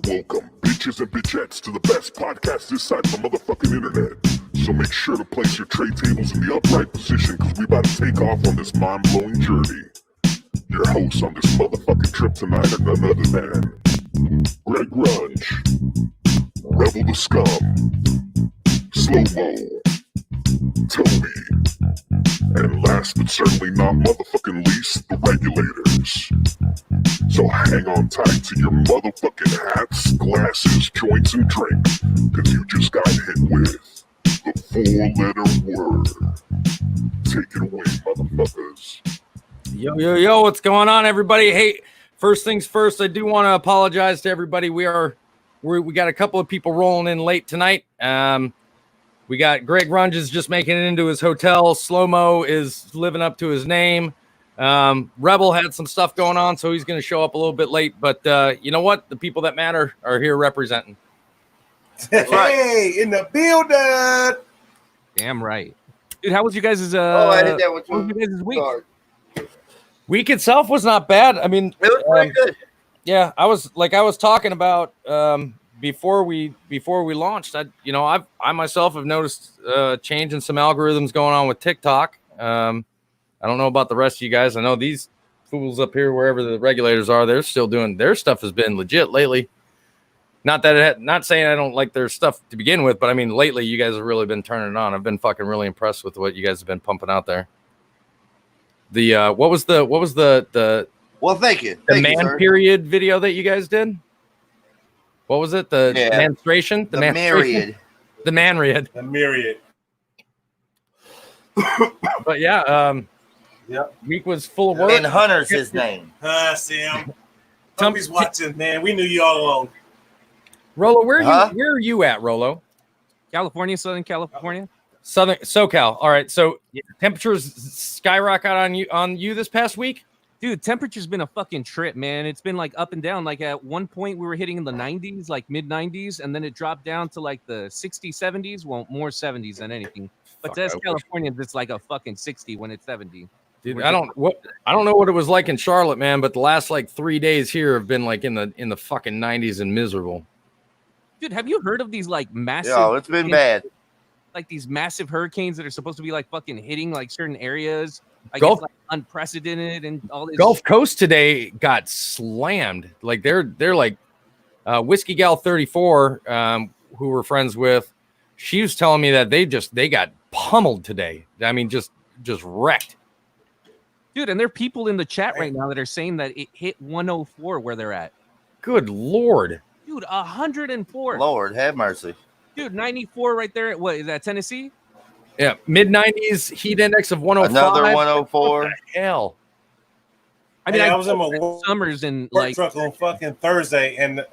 Welcome, bitches and bitchettes, to the best podcast this side of the motherfucking internet. So make sure to place your tray tables in the upright position, because we about to take off on this mind-blowing journey. Your hosts on this motherfucking trip tonight are none other than Greg Grunge, Rebel the Scum, Slow-Mo, Toby, and last but certainly not motherfucking least, the Regulators. So hang on tight to your motherfucking hats, glasses, joints, and drinks, cause you just got hit with the four-letter word. Take it away, motherfuckers. Yo, what's going on, everybody? Hey, first things first, I do want to apologize to everybody. We got a couple of people rolling in late tonight. We got Greg Runge is just making it into his hotel. Slow-Mo is living up to his name. Rebel had some stuff going on, so he's going to show up a little bit late. But you know what? The people that matter are here representing. Hey, in the building. Damn right, dude. How was you guys' I did that with you guys' week? Week itself was not bad. I mean, It was pretty good. yeah, I was talking about before we launched. I myself have noticed change in some algorithms going on with TikTok. I don't know about the rest of you guys. I know these fools up here, wherever the regulators are, they're still doing their stuff. Has been legit lately. Not saying I don't like their stuff to begin with, but I mean, lately you guys have really been turning it on. I've been fucking really impressed with what you guys have been pumping out there. The what was the Well, thank you. the man period video that you guys did? What was it? The menstruation? The myriad. The manriad. The myriad. But yeah, Yep. week was full of work. And Hunter's his name. Sam. Tommy's watching, man. We knew you all along. Rolo, where are you at, Rolo? California, Southern California. Southern SoCal. All right. So temperatures skyrocket on you this past week? Dude, temperature's been a fucking trip, man. It's been like up and down. Like at one point we were hitting in the 90s, like mid 90s, and then it dropped down to like the 60s, 70s. Well, more 70s than anything. But to us Californians, it's like a fucking 60 when it's 70. Dude, I don't know what it was like in Charlotte, man, but the last like 3 days here have been like in the fucking 90s and miserable. Dude, have you heard of these like massive? Yo, it's been bad. Like these massive hurricanes that are supposed to be like fucking hitting like certain areas. Like Gulf, it's like unprecedented and all this. Gulf Coast today got slammed. Like they're like Whiskey Gal 34, who we're friends with. She was telling me that they got pummeled today. I mean, just wrecked. Dude, and there are people in the chat right now that are saying that it hit 104 where they're at. Good Lord. Dude, 104. Lord, have mercy. Dude, 94 right there. What is that, Tennessee? Yeah, mid 90s heat index of 105. Another 104. What the hell? I mean, Hey, I I was in my summers and work like truck on fucking Thursday, and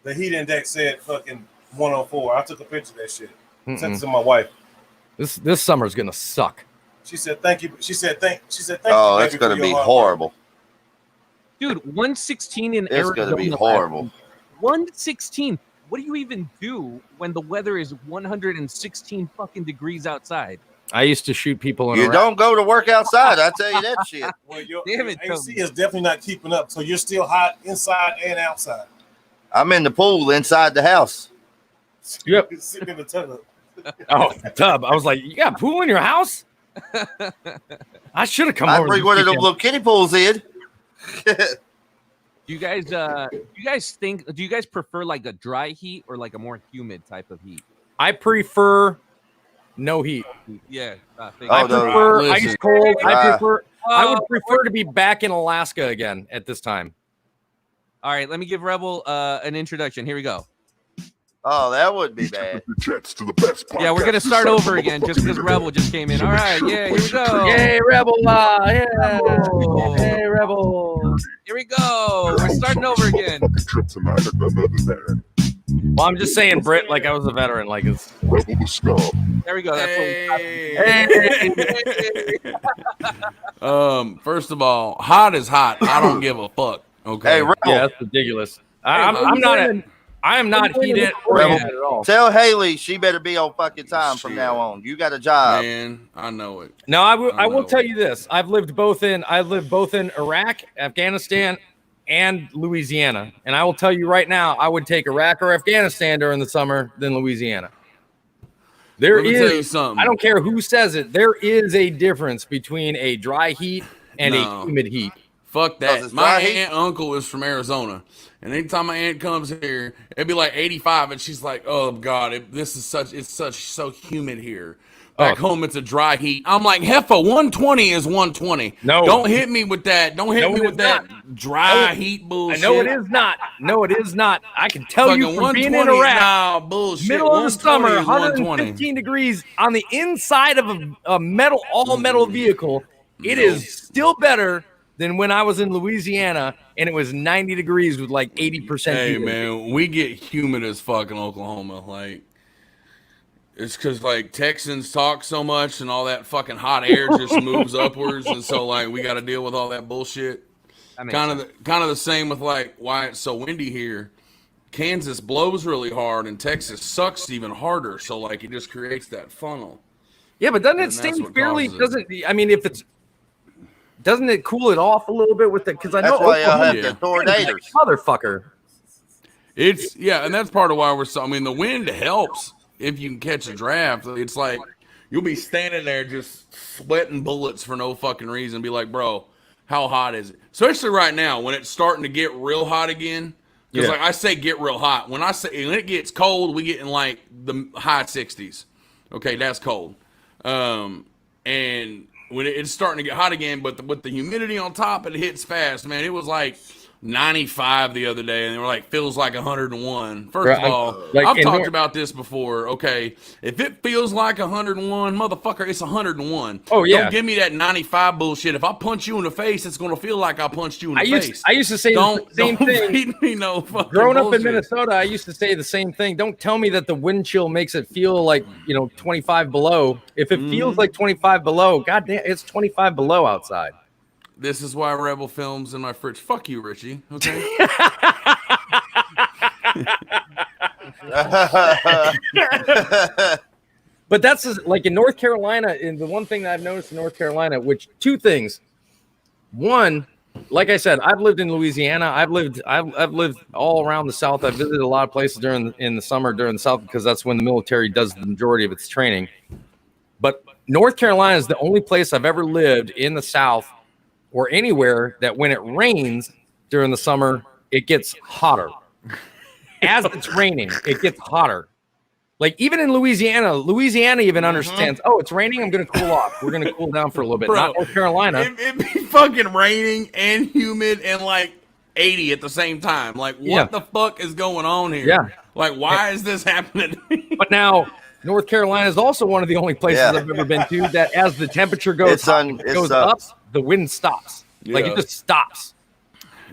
the heat index said fucking 104. I took a picture of that shit. Sent it to my wife. This summer's gonna suck. She said thank you. She said thank you. Oh, baby, it's gonna for be your hard work. horrible. dude, 116 in It's Arizona. gonna be horrible. 116. What do you even do when the weather is 116 fucking degrees outside? I used to shoot people in You Iraq. don't go to work outside. I tell you that shit. Well, your Damn it, AC Toby. is definitely not keeping up, so you're still hot inside and outside. I'm in the pool inside the house. Yep. Sitting in the tub. Oh, tub. I was like, you got a pool in your house? I should have come I over. bring this one of them weekend. little kiddie pools in. Do you guys prefer like a dry heat or like a more humid type of heat? I prefer no heat. Yeah. Oh, I no. prefer Listen. ice cold. I Oh, would prefer to be back in Alaska again at this time. All right, let me give Rebel an introduction. Here we go. Oh, that would be bad. Bitchettes to the best podcast. Yeah, we're gonna this start side of over the again just motherfucking because internet. Rebel just came in. All right, yeah, here we go. Yay, Rebel! Yeah. Oh. Hey, Rebel! Here we go. We're starting over again. Fucking trip tonight are none other than Well, I'm just saying, Britt, like I was a veteran. Like it's. Rebel the Scum, There we go. That's Hey. First of all, hot is hot. I don't give a fuck. Okay. Hey, Rebel, Yeah, that's ridiculous. I am not heated oriented at all. tell Haley she better be on fucking time from now on. You got a job. Man, I know it. No, I will know. tell you this. I've lived both in Iraq, Afghanistan, and Louisiana. And I will tell you right now, I would take Iraq or Afghanistan during the summer than Louisiana. Let me tell you something. I don't care who says it. There is a difference between a dry heat and a humid heat. Fuck Because that. it's My dry heat. aunt uncle is from Arizona, and anytime my aunt comes here, it'd be like 85, and she's like, "Oh God, it's so humid here." Back home, it's a dry heat. I'm like, Heffa, 120 is 120. No. Don't hit me with that. Don't hit No, me it with is that not. dry heat bullshit. I know it is not. No, it is not. I can tell you Fucking from being in 120 is Iraq, nah, bullshit. middle of the summer, 120 is 115 degrees on the inside of a metal, all metal vehicle. It is still better than when I was in Louisiana and it was 90 degrees with like 80% Hey humidity. man, we get humid as fuck in Oklahoma. Like, it's because like Texans talk so much and all that fucking hot air just moves upwards, and so like we got to deal with all that bullshit. Kind of the same with like why it's so windy here. Kansas blows really hard and Texas sucks even harder, so like it just creates that funnel. Yeah, but doesn't it And that's stay what fairly? causes it. Doesn't I mean if it's doesn't it cool it off a little bit with the? Because I know That's why y'all Oklahoma have the tornadoes. motherfucker. It's and that's part of why we're so. I mean, the wind helps if you can catch a draft. It's like you'll be standing there just sweating bullets for no fucking reason. Be like, bro, how hot is it? Especially right now when it's starting to get real hot again. Because like I say, get real hot. When it gets cold, we get in like the high 60s. Okay, that's cold. And when it's starting to get hot again, but with the humidity on top, it hits fast, man. It was like 95 the other day, and they were like, feels like 101. First of all, I've talked about this before. Okay, if it feels like 101, motherfucker, it's 101. Oh yeah. Don't give me that 95 bullshit. If I punch you in the face, it's gonna feel like I punched you in the face. I used to say the same thing. Feed me no fucking Growing up bullshit. in Minnesota, I used to say the same thing. Don't tell me that the wind chill makes it feel like 25 below. If it feels like 25 below, goddamn, it's 25 below outside. This is why Rebel Films in my fridge. Fuck you, Richie. Okay. But that's like in North Carolina, and the one thing that I've noticed in North Carolina, which two things. One, like I said, I've lived in Louisiana. I've lived all around the South. I've visited a lot of places in the summer during the South because that's when the military does the majority of its training. But North Carolina is the only place I've ever lived in the South or anywhere that when it rains during the summer, it gets hotter. As it's raining, it gets hotter. Like even in Louisiana even understands, oh, it's raining, I'm going to cool off. We're going to cool down for a little bit. Bro, not North Carolina. It be fucking raining and humid and like 80 at the same time. Like, what the fuck is going on here? Yeah. Like, why is this happening? But now, North Carolina is also one of the only places I've ever been to that as the temperature goes up, the wind stops. Like it just stops.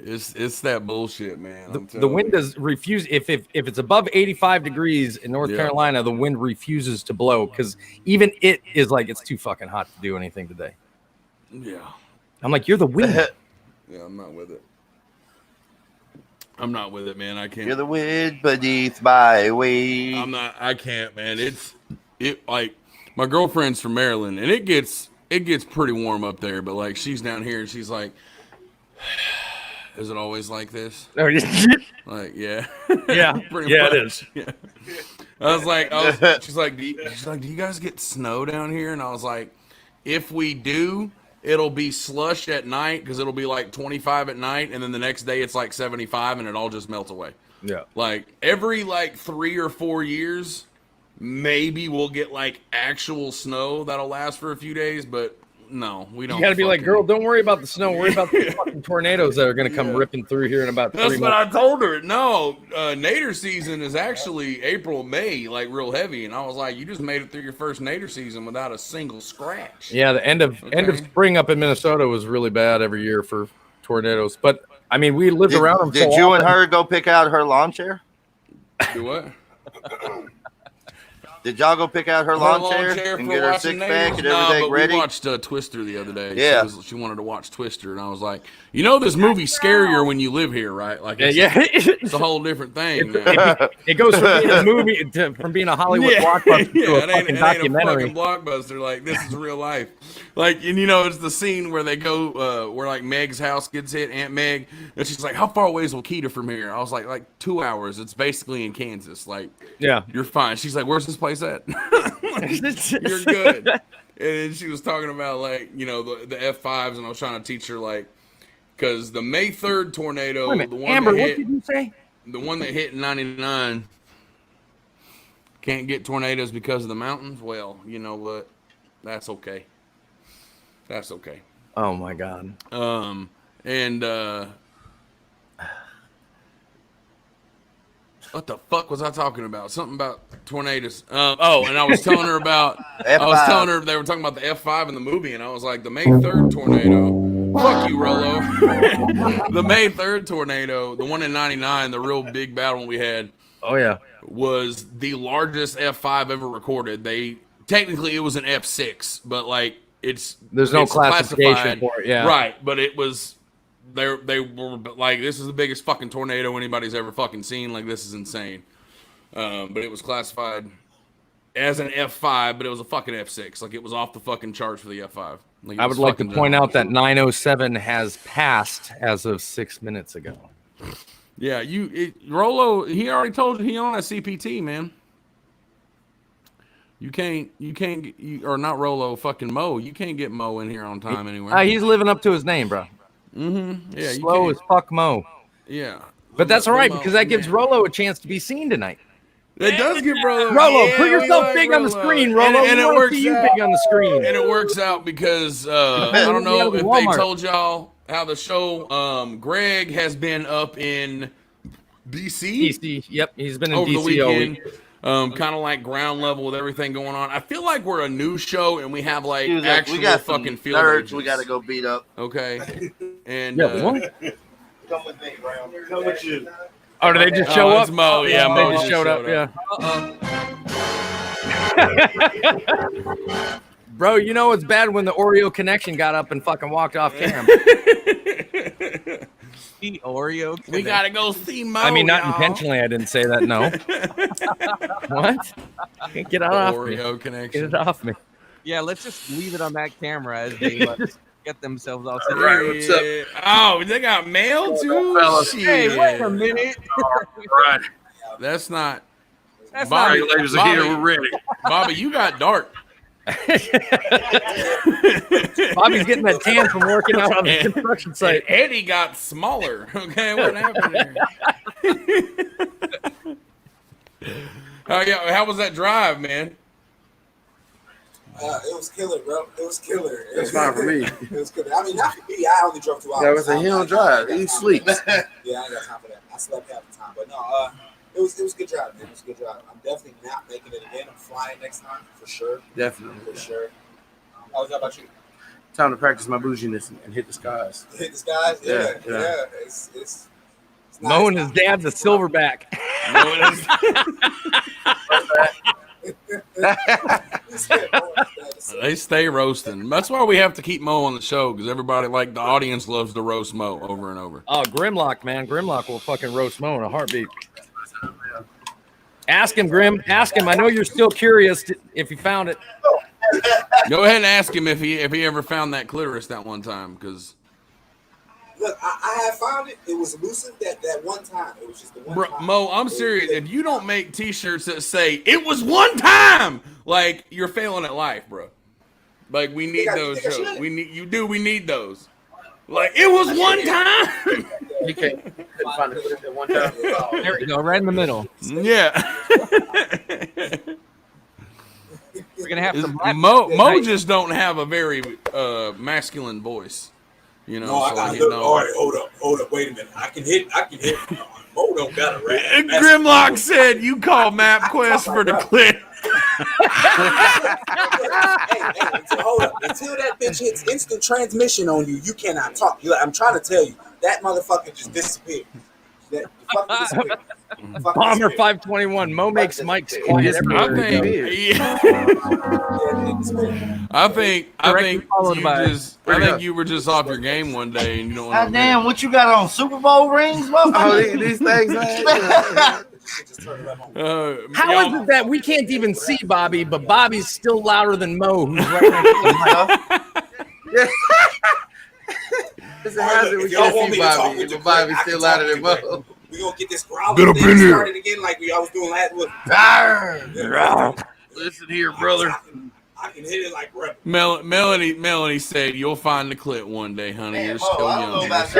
It's that bullshit, man. The wind does refuse. If it's above 85 degrees in North Carolina, the wind refuses to blow because even it is like it's too fucking hot to do anything today. Yeah. I'm like, you're the wind. Yeah, I'm not with it. I'm not with it, man. I can't. You're the wind beneath my wings. I can't, man. It like my girlfriend's from Maryland, and it gets pretty warm up there. But like she's down here, and she's like, "Is it always like this?" Like, yeah, pretty much. It is. Yeah. She's like, do you guys get snow down here? And I was like, if we do, it'll be slush at night because it'll be like 25 at night, and then the next day it's like 75, and it all just melts away. Yeah. Like every like 3 or 4 years, maybe we'll get like actual snow that'll last for a few days, but no, we don't. You got to be like, girl, don't worry about the snow. Worry about the fucking tornadoes that are going to come ripping through here in about 3 months. That's what I told her. No, nader season is actually April, May, like real heavy. And I was like, you just made it through your first nader season without a single scratch. Yeah, the end of spring up in Minnesota was really bad every year for tornadoes. But I mean, we lived around them. Did you and her go pick out her lawn chair? Do what? Did y'all go pick out her lawn chair and get her six pack and everything ready? We watched Twister the other day. Yeah. She wanted to watch Twister, and I was like, you know, this movie's scarier when you live here, right? Like, it's a whole different thing. It goes from being a movie from being a Hollywood blockbuster to a fucking documentary. It ain't a fucking blockbuster. Like, this is real life. Like, and you know, it's the scene where they go, where like Meg's house gets hit, Aunt Meg, and she's like, how far away is Wakita from here? I was like 2 hours. It's basically in Kansas. Like, yeah, you're fine. She's like, where's this place at? You're good. And she was talking about, like, you know, the F5s, and I was trying to teach her, like, because the May 3rd tornado, the one Amber, that what hit, did you say? The one that hit in 99 can't get tornadoes because of the mountains. Well, you know what? That's okay. That's okay. Oh my God. What the fuck was I talking about? Something about tornadoes. And I was telling her about. I was telling her they were talking about the F5 in the movie, and I was like, the May 3rd tornado. Fuck you, Rolo. The May 3rd tornado, the one in 99, the real big bad one we had. Oh yeah. Was the largest F5 ever recorded. Technically it was an F6, but like there's no classification for it. Yeah. Right, but it was. They were like, this is the biggest fucking tornado anybody's ever fucking seen. Like, this is insane. But it was classified as an F5, but it was a fucking F6. Like, it was off the fucking charts for the F5. Like, I would like to point out that 907 has passed as of 6 minutes ago. Yeah, Rolo, he already told you he on that CPT, man. You can't, or not Rolo, fucking Mo. You can't get Mo in here on time anywhere. He's living up to his name, bro. Mm-hmm. Yeah, slow as fuck Mo. Yeah, but that's all right because that gives Rolo a chance to be seen tonight. It does give Rolo. Put yourself big on the screen, Rolo. And it works you big on the screen. And it works out because I don't know if they told y'all how the show. Greg has been up in DC. DC, yep, he's been in over DC the weekend. Kind of like ground level with everything going on. I feel like we're a news show and we have like actual we got fucking field nerds agents. We got to go beat up. Okay. And come with me, Brown. Come with you. Oh, did they just show up? It's Mo. Yeah, Mo just showed up. Yeah. Bro, you know it's bad when the Oreo connection got up and fucking walked off cam. The Oreo connection. We gotta go see Mo. I mean, not intentionally. I didn't say that. No. What? Get it off me. Oreo connection. Get it off me. Yeah, let's just leave it on that camera as they get themselves all set. Right, what's up? Oh, they got mail too? Hey, wait a minute. Right. That's not. That's Bobby, not. Regulators are here. We're ready. Bobby, you got dark. Bobby's getting that tan from working out on the construction site. And Eddie got smaller. Okay, what happened there? How was that drive, man? It was killer, bro. It was killer. It was fine for me. It was killer. I mean, not for me. I only drove 2 hours. That was a hill drive. He sleeps. Yeah, I ain't got time for that. I slept half the time, but no. It was a good drive, man. It was a good drive. I'm definitely not making it again. I'm flying next time for sure. Definitely. For sure. How about you? Time to practice my bouginess and hit the skies. Hit the skies? Yeah. It's nice. Mo and his dad's a silverback. They stay roasting. That's why we have to keep Mo on the show because everybody, like the audience, loves to roast Mo over and over. Oh, Grimlock, man. Grimlock will fucking roast Mo in a heartbeat. Ask him, Grim. Ask him. I know you're still curious if you found it. Go ahead and ask him if he ever found that clitoris that one time. Because look, I have found it. It was elusive that one time. It was just the one time. Mo, I'm serious. If you don't make T-shirts that say "It was one time," like you're failing at life, bro. Like we need those shows. We need those. Like it was one time. You can't find the clip at one time. There we go, right in the middle. Yeah. We're gonna have some Mo just don't have a very masculine voice. You know. No, I gotta look. All right, hold up. Wait a minute. I can hit. Mo don't got a rap. Grimlock said you call MapQuest for the clip. Hey, hold up. Until that bitch hits instant transmission on you, you cannot talk. I'm trying to tell you, that motherfucker just disappeared. Fuck the spirit. Fuck the Bomber spirit. 521. Mo makes Mike's quiet I everywhere. think- he goes. Yeah. I think Directly followed you by- just I think you were just off your game one day and you don't want God damn, what you got on? Super Bowl rings, Oh, motherfucker? these things. How is it that we can't even see Bobby, but Bobby's still louder than Mo, who's right next to him? It's a hazard. We If y'all can't want see me to talk Bobby, with but you, Bobby's I still can talk louder than with you, Bo. We gonna get this growling Get up thing in here. started again, like I was doing last with. Listen here, brother. I can hit it like rep. Melanie said you'll find the clit one day, honey. You're still I don't know young. about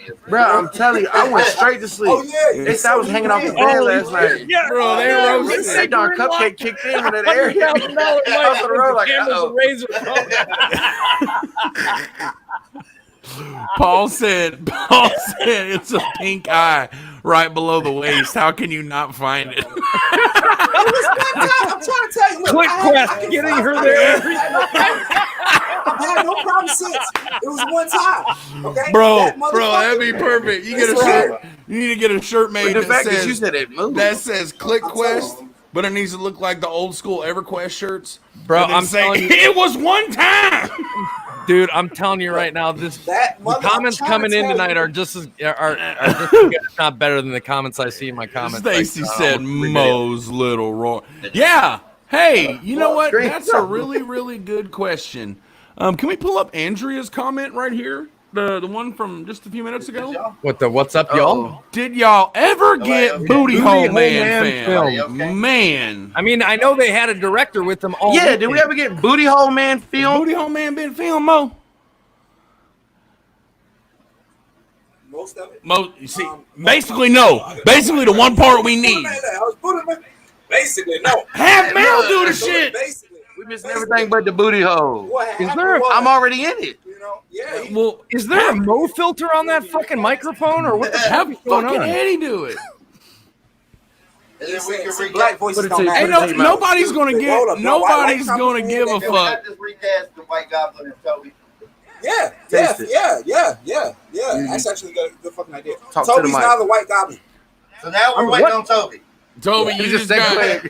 y'all. Bro, I'm telling you, I went straight to sleep. Oh yeah, They said I was hanging off the bed last night. Yeah, Bro, they yeah, roasted. That darn cupcake kicked in when that air hit me. $100,000 I was on the road like, uh-oh. razor Paul said it's a pink eye right below the waist. How can you not find it? I'm trying to tell you. Look, Quick I quest, can getting find- her there. I've had no problem since. It was one time. Okay, Bro, That that'd be motherfucker- perfect. You get a It's shirt. right. You need to get a shirt made But the that fact that you says said it moved. that says Click I'm telling Quest, you. but it needs to look like the old school EverQuest shirts. Bro, And then I'm say, telling you, it was one time. dude, I'm telling you right now, the comments coming in tonight are just as are just as good, if not better than the comments I see in my comments. Stacy like, said almost every day. Mo's little roar. Yeah. Hey, you know what? That's a really, really good question. Can we pull up Andrea's comment right here? The one from just a few minutes ago? What's up, y'all? Did y'all ever get okay. Booty Hole Hole Man Man film? film. Man. I mean, I know they had a director with them all. Yeah, did we ever get Booty Hole Man film? Booty Hole Man been filmed, Mo? Most of it. Mo, you see, basically no. Basically the one part we need. Basically, no. Have Mel do the shit. Basically, We missing everything but the booty hole. what Is happened there a- was, I'm already in it. you know, yeah. Well, Is there a Mo filter on that fucking microphone, or what the fuck have is going fucking on? Eddie do it. And then we can See, recap. black voices Put it don't to- matter. Ain't What is he, Mo? nobody's gonna Hold give up, no, nobody's white gonna give a company, Can we fuck. not just recast the White Goblin and Toby? Yeah, Taste it. yeah. That's actually a good fucking idea. Talk to the Toby's mic. now the White Goblin. So now we're waiting on Toby. Toby, you just got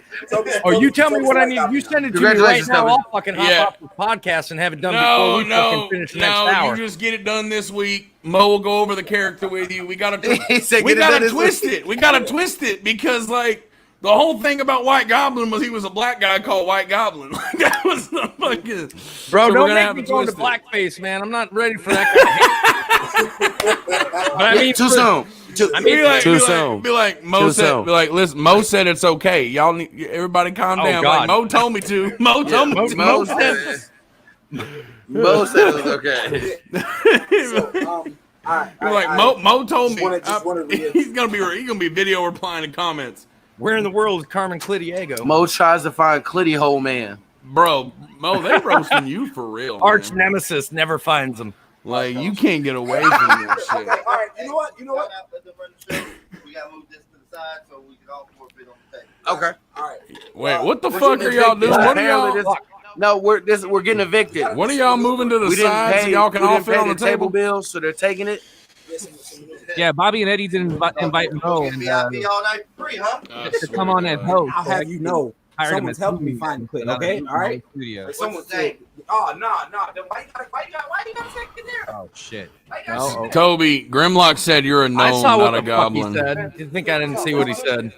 Oh, you tell me what I need. You send it to me right Congratulations, now. Toby. I'll fucking hop Yeah. off the podcast and have it done before we fucking finish the next hour. You just get it done this week. Mo will go over the character with you. We gotta He said we get it done gotta this twist week. it. We gotta twist it because like the whole thing about White Goblin was he was a black guy called White Goblin. Like that was the fucking Bro, so we're don't gonna make have me to go into twist it. blackface, man. I'm not ready for that kind of hate. But I mean, Too for- soon. I mean, Be like, Too be like, soon. be like Mo Too said. soon. Be like, listen. Mo said it's okay. Y'all need everybody calm Oh, down. God. Like Mo told me to. Mo told me to. Mo said Mo said it was okay. So, Be like Mo told me. Just wanna read- He's gonna be video replying to comments. where in the world is Carmen Clidiego? Mo tries to find Clitty Hole Man. Bro, Mo, they roasting you for real. Arch man. nemesis never finds him. Like you can't get away from that shit. Okay, all right. You know what? Let them run the show. We gotta move this to the side so we can all forfeit on the table. Okay. All right. Wait, what the We're fuck are getting y'all doing? evicted. What are Apparently y'all? this- No, we're getting evicted. What are y'all moving to the We didn't side pay. so y'all can we all didn't fit pay on the table? bill, so they're taking it. Yeah, Bobby and Eddie didn't invite Mo and, VIP all night free, huh? to come on as host. I'll have you know, Hired him someone's as helping me roomie find the clip. in another Okay, all right. studio. Someone say, "Oh no, no, why you gotta take it there? Oh shit. Why you gotta take Toby, Grimlock said you're a gnome, I saw what not a the fuck he goblin. said. You think I didn't see what he said?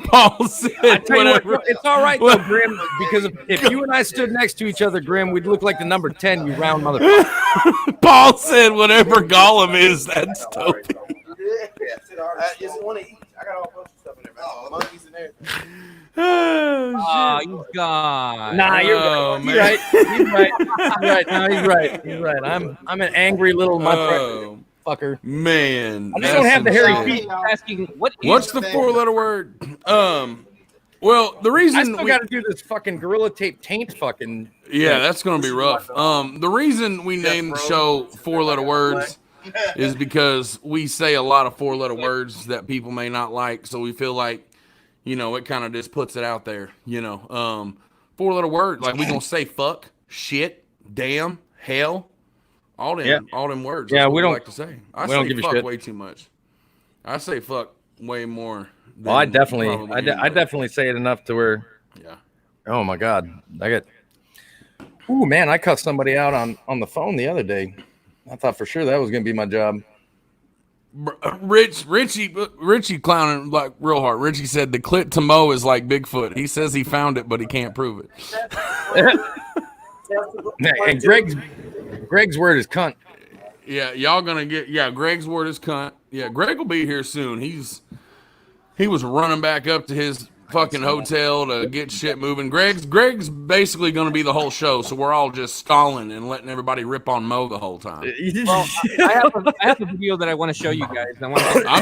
Paul said I tell you whatever. what, it's all right though, Grim, because if you and I stood next to each other, Grim, we'd look like the number 10, you round motherfucker. Paul said whatever Gollum is, that's Toby. I just want to eat. I got all bunch of stuff in there. Oh, Monkeys and everything. Oh, he's gone. Nah, you're Oh, right. man. You're right. He's right. He's right. No, he's right. He's right. I'm an angry little Oh, motherfucker. man. I just don't have the hairy insane. feet. Asking what is What's the four-letter word? Well, the I reason still we got to do this fucking Gorilla Tape taint fucking. yeah, that's gonna be rough. The reason we named the show four-letter words is because we say a lot of four-letter words that people may not like, so we feel like, you know, it kind of just puts it out there. You know, four-letter word like we gonna say fuck, shit, damn, hell, All them words. Yeah, That's what we don't like to say. I we don't say give a fuck shit. way too much. I say fuck way more. Well, I than definitely, probably I definitely say it enough to where. Yeah. Oh my God, I get. Ooh, man, I cussed somebody out on the phone the other day. I thought for sure that was gonna be my job. Richie clowning like real hard. Richie said the clit to Mo is like Bigfoot. He says he found it, but he can't prove it. And Greg's word is cunt. Yeah, y'all gonna get. Yeah, Greg's word is cunt. Yeah, Greg will be here soon. He was running back up to his fucking hotel to get shit moving. Greg's basically gonna be the whole show, so we're all just stalling and letting everybody rip on Mo the whole time. Well, I have a video that I want to show you guys. I'm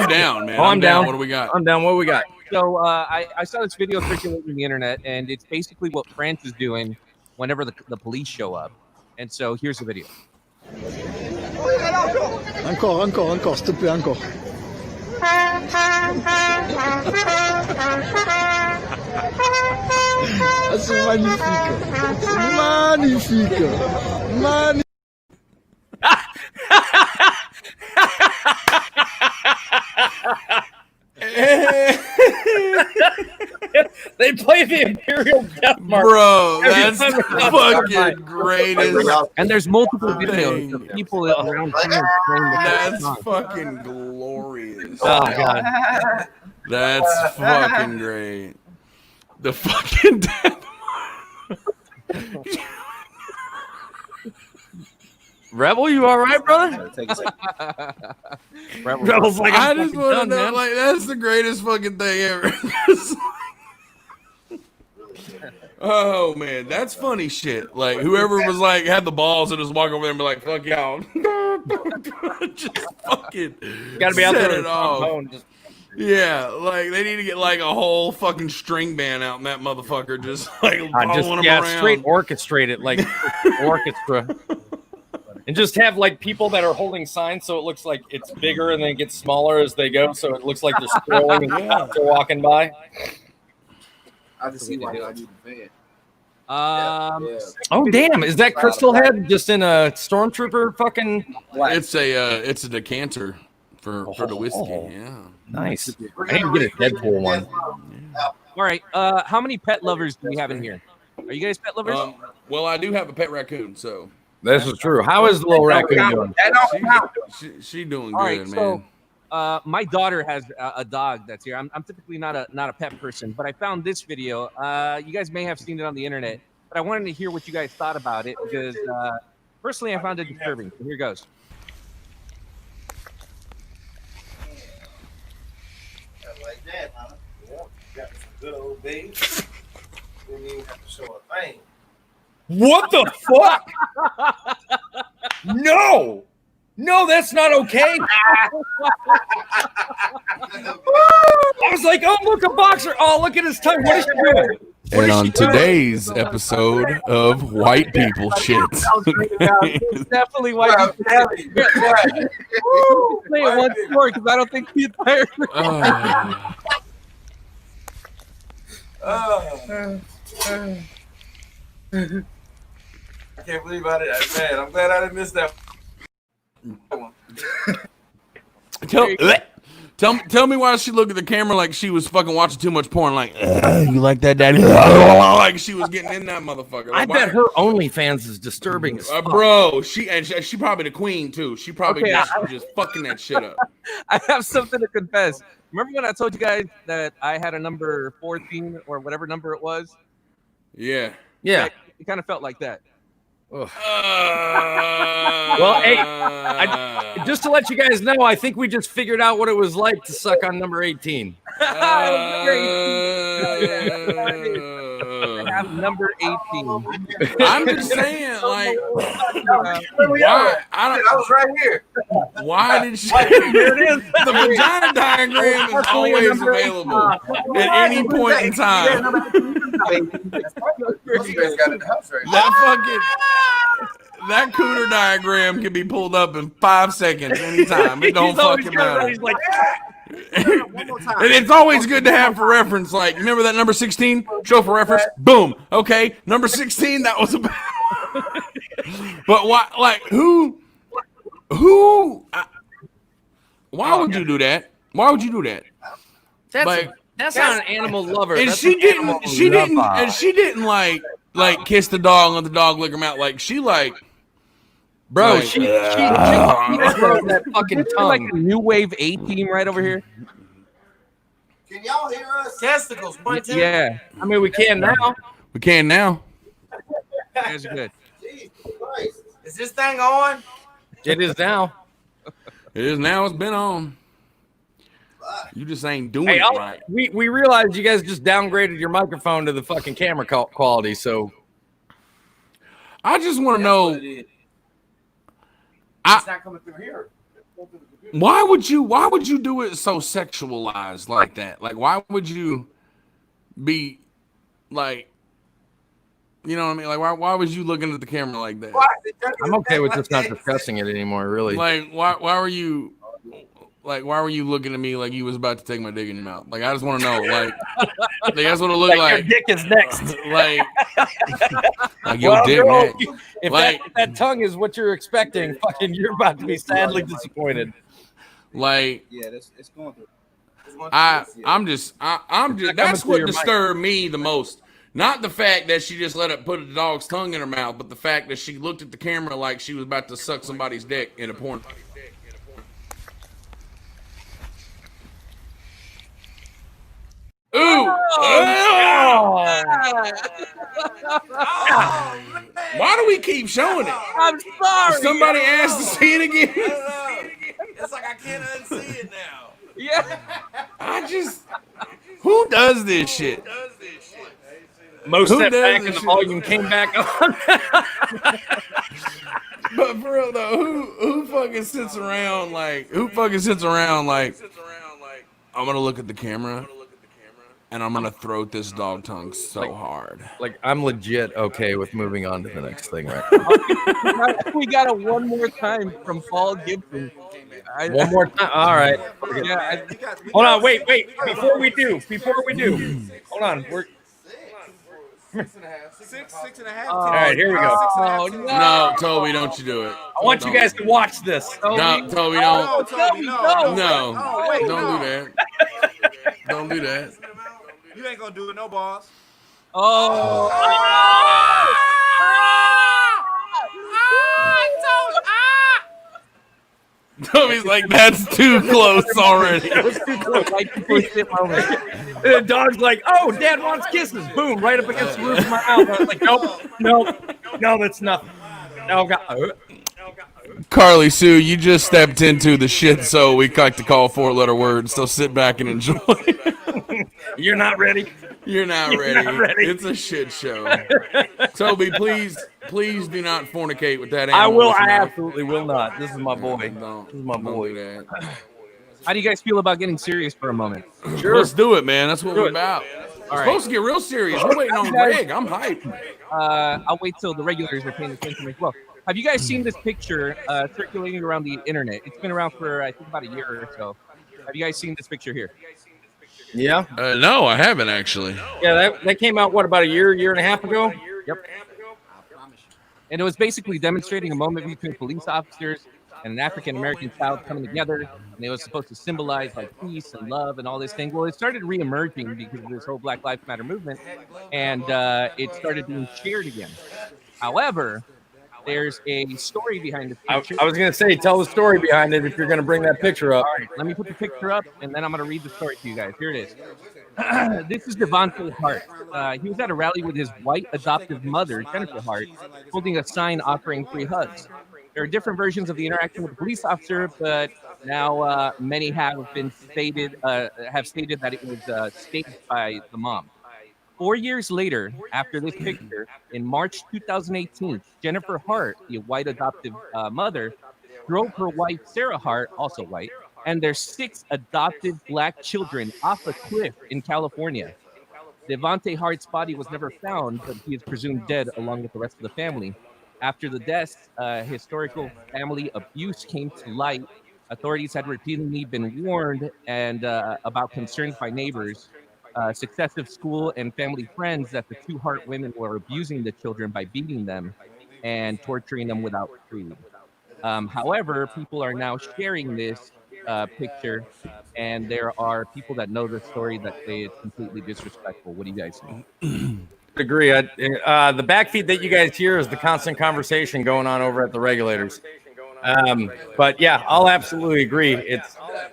down, man. Oh, I'm down. What do we got? I'm down. What we got? So I saw this video circulating on the internet, and it's basically what France is doing whenever the police show up. And so here's the video. Encore, s'il te plaît, encore. Ah, c'est magnifique. Magnifique. They play the Imperial Death March. Bro, that's fucking greatest. And there's multiple videos of people around France playing the That's song. fucking glorious. Oh God. That's fucking great. The fucking death. Rebel, you all right, brother? Rebel's like, I I'm just fucking want to done, know, man. like, that's the greatest fucking thing ever. Oh man, that's funny shit. Like whoever was like had the balls to just walk over there and be like, "Fuck y'all," just fucking Gotta be out set there it with off. trombone, just- Yeah, like they need to get like a whole fucking string band out in that motherfucker, just like following them around. straight orchestrate it like orchestra, and just have like people that are holding signs so it looks like it's bigger and then it gets smaller as they go, so it looks like they're scrolling and cops are walking by. I just see why y'all need the van. Oh damn! Is that Crystal Head just in a stormtrooper fucking? It's a decanter for the whiskey. Yeah, Nice. I need to get a Deadpool one. All right. How many pet lovers do we have in here? Are you guys pet lovers? Well, I do have a pet raccoon, so This is true. How is the little raccoon doing? she doing All good, right, man. so my daughter has a dog that's here. I'm typically not a pet person, but I found this video. You guys may have seen it on the internet, but I wanted to hear what you guys thought about it because personally, I found it disturbing. So here goes. Like that, huh? Yeah, got some good old baby. Didn't even have to show a thing. What the fuck? No, that's not okay. I was like, oh, look, a boxer. Oh, look at his tongue. What is she doing? And on today's episode of White People Shit. It's definitely white. Play it once more because I don't think the entire. I can't believe I did. Man, I'm glad I didn't miss that one. Tell me why she looked at the camera like she was fucking watching too much porn. Like, you like that, daddy? Like she was getting in that motherfucker. Like, I bet her OnlyFans is disturbing as fuck. Bro, she probably the queen too. She probably just fucking that shit up. I have something to confess. Remember when I told you guys that I had a number 14 or whatever number it was? Yeah. It kind of felt like that. Well, hey, just to let you guys know, I think we just figured out what it was like to suck on number 18. I have number 18. I'm just saying, like, I was right here. why did she? The vagina diagram is always available at any point in time. You guys got it in the house right now. That cooter diagram can be pulled up in 5 seconds anytime. It don't fucking matter. He's like, And it's always good to have for reference. Like, remember that number 16? Show for reference. Boom. Okay, number 16. That was about. But why? Like, who Why would you do that? Why would you do that? That's not an animal lover. And That's she an animal didn't like kiss the dog and let the dog lick her mouth. Like she like. Bro, like, she throws that fucking tongue. Like a new wave A team right over here. Can y'all hear us? Testicles, my Yeah, I mean, we can now. We can now. that's good. Jesus Christ. Is this thing on? It is now. It is now. It's been on. You just ain't doing Hey, it right. we realized you guys just downgraded your microphone to the fucking camera quality. So I just want to know. It's not coming through here. Why would you do it so sexualized like that? Like, why would you be like, you know what I mean? Like, why was you looking at the camera like that? I'm okay with just not discussing it anymore. Really, Like, why were you looking at me like you was about to take my dick in your mouth? Like, I just want to know. Like that's what it looked like. your dick is next. like your Well, dick girl, next. if Like- that tongue is what you're expecting, fucking, you're about to be sadly disappointed. Like, Yeah, it's going through. I'm just that's what disturbed me the most. Not the fact that she just let it put the dog's tongue in her mouth, but the fact that she looked at the camera like she was about to suck somebody's dick in a porn. Ooh! Why do we keep showing it? I'm sorry. Somebody asked to see it again. It's like I can't unsee it now. Yeah. Who does this shit? Most Who step does back this and the shit? volume came back on. But for real though, who fucking sits around like I'm gonna look at the camera and I'm gonna throat this dog tongue so hard. Like, I'm legit okay with moving on to the next thing right now. We got it one more time from Paul Gibson. One more time. All right. Yeah, Hold on. Wait. Before we do. Hold on. We're 6.5. all right. Here we go. Oh, No, Toby, don't you do it. I want you guys to watch this. No, Toby, No, don't. Toby, no. No, Oh, wait, don't no. do that. Don't do that. You ain't gonna do it, no boss. Oh. Toby's like, that's too close already. The dog's like, oh, Dad wants kisses. Boom, right up against the roof of my mouth. I was like, nope, that's nothing. No, God. Carly Sue, you just stepped into the shit, so we like to call 4-letter words. So sit back and enjoy. You're not ready. You're not ready. It's a shit show. Toby, please do not fornicate with that animal. I will. I mouth. absolutely will not. This is my boy. Don't, This is my don't boy. do that. How do you guys feel about getting serious for a moment? Sure. Let's do it, man. That's what we're about. All We're right. supposed to get real serious. We're waiting on Greg. I'm hyped. I'll wait till the regulars are paying attention as well. Have you guys seen this picture circulating around the internet? It's been around for, I think, about a year or so. Have you guys seen this picture here? Yeah. No, I haven't actually. Yeah, that came out, what, about a year and a half ago? Yep. And it was basically demonstrating a moment between police officers and an African-American child coming together. And it was supposed to symbolize like peace and love and all this thing. Well, it started re-emerging because of this whole Black Lives Matter movement. And it started being shared again. However, there's a story behind this picture. I was going to say, tell the story behind it if you're going to bring that picture up. All right, let me put the picture up, and then I'm going to read the story to you guys. Here it is. This is Devontae Hart. He was at a rally with his white adoptive mother, Jennifer Hart, holding a sign offering free hugs. There are different versions of the interaction with the police officer, but now many have stated that it was staged by the mom. 4 years later, after this picture, in March 2018, Jennifer Hart, the white adoptive mother, drove her wife, Sarah Hart, also white, and their 6 adopted black children off a cliff in California. Devontae Hart's body was never found, but he is presumed dead along with the rest of the family. After the deaths, historical family abuse came to light. Authorities had repeatedly been warned and about concerns by neighbors. Successive school and family friends that the 2 Hart women were abusing the children by beating them and torturing them without food. However, people are now sharing this picture, and there are people that know the story that say it's completely disrespectful. What do you guys think? Agree. The backfeed that you guys hear is the constant conversation going on over at the regulators. But yeah, I'll absolutely agree.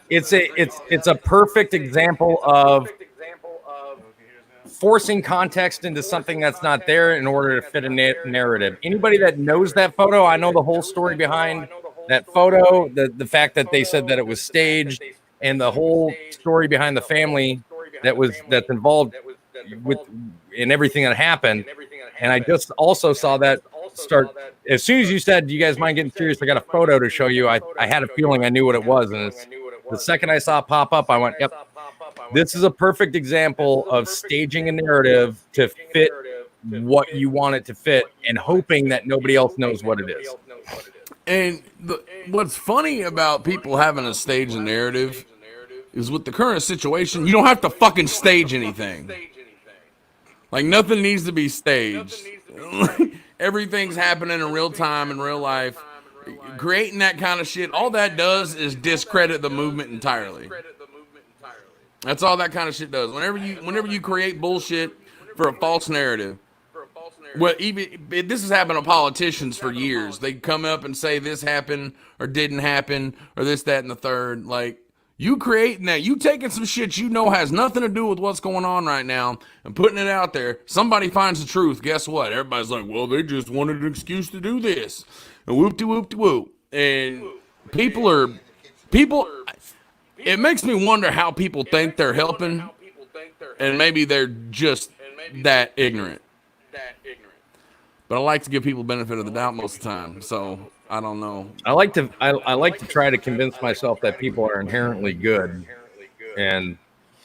It's a perfect example of forcing context into something that's not there in order to fit a narrative. Anybody that knows that photo, I know the whole story behind that photo, the fact that they said that it was staged, and the whole story behind the family that's involved with in everything that happened. And I just also saw that start as soon as you said, "Do you guys mind getting serious?" I got a photo to show you. I had a feeling I knew what it was, and the second I saw it pop up, I went, "Yep, this is a perfect example of staging a narrative to fit what you want it to fit, and hoping that nobody else knows what it is." And what's funny about people having to stage a narrative is with the current situation, you don't have to fucking stage anything. Like, nothing needs to be staged. Everything's happening in real time, in real life. Creating that kind of shit, all that does is discredit the movement entirely. That's all that kind of shit does. Whenever you create bullshit for a false narrative, this has happened to politicians for years. They come up and say this happened or didn't happen or this, that, and the third. Like, you creating that, you taking some shit you know has nothing to do with what's going on right now and putting it out there. Somebody finds the truth. Guess what? Everybody's like, well, they just wanted an excuse to do this. And whoop-de-whoop-de-whoop. And people, it makes me wonder how people think they're helping, and maybe they're just that ignorant. But I like to give people the benefit of the doubt most of the time, so I don't know. I like to try to convince myself that people are inherently good, and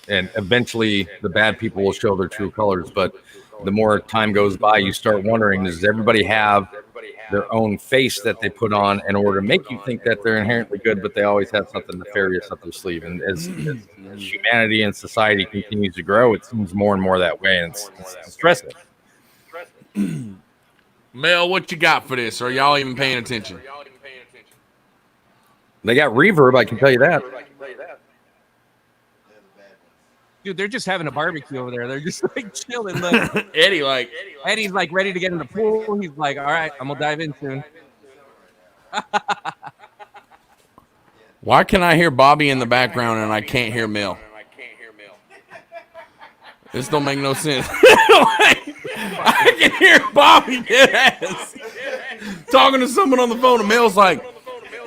eventually the bad people will show their true colors. But the more time goes by, you start wondering: does everybody have their own face that they put on in order to make you think that they're inherently good, but they always have something nefarious up their sleeve? And as humanity and society continues to grow, it seems more and more that way, and it's distressing. Mel, what you got for this? Are y'all even paying attention? They got reverb, I can tell you that. Dude, they're just having a barbecue over there. They're just like chilling. Look. Eddie's like ready to get in the pool. He's like, all right, I'm gonna dive in soon. Why can I hear Bobby in the background and I can't hear Mel? This don't make no sense. I can hear Bobby dead ass talking to someone on the phone, and Mel's like,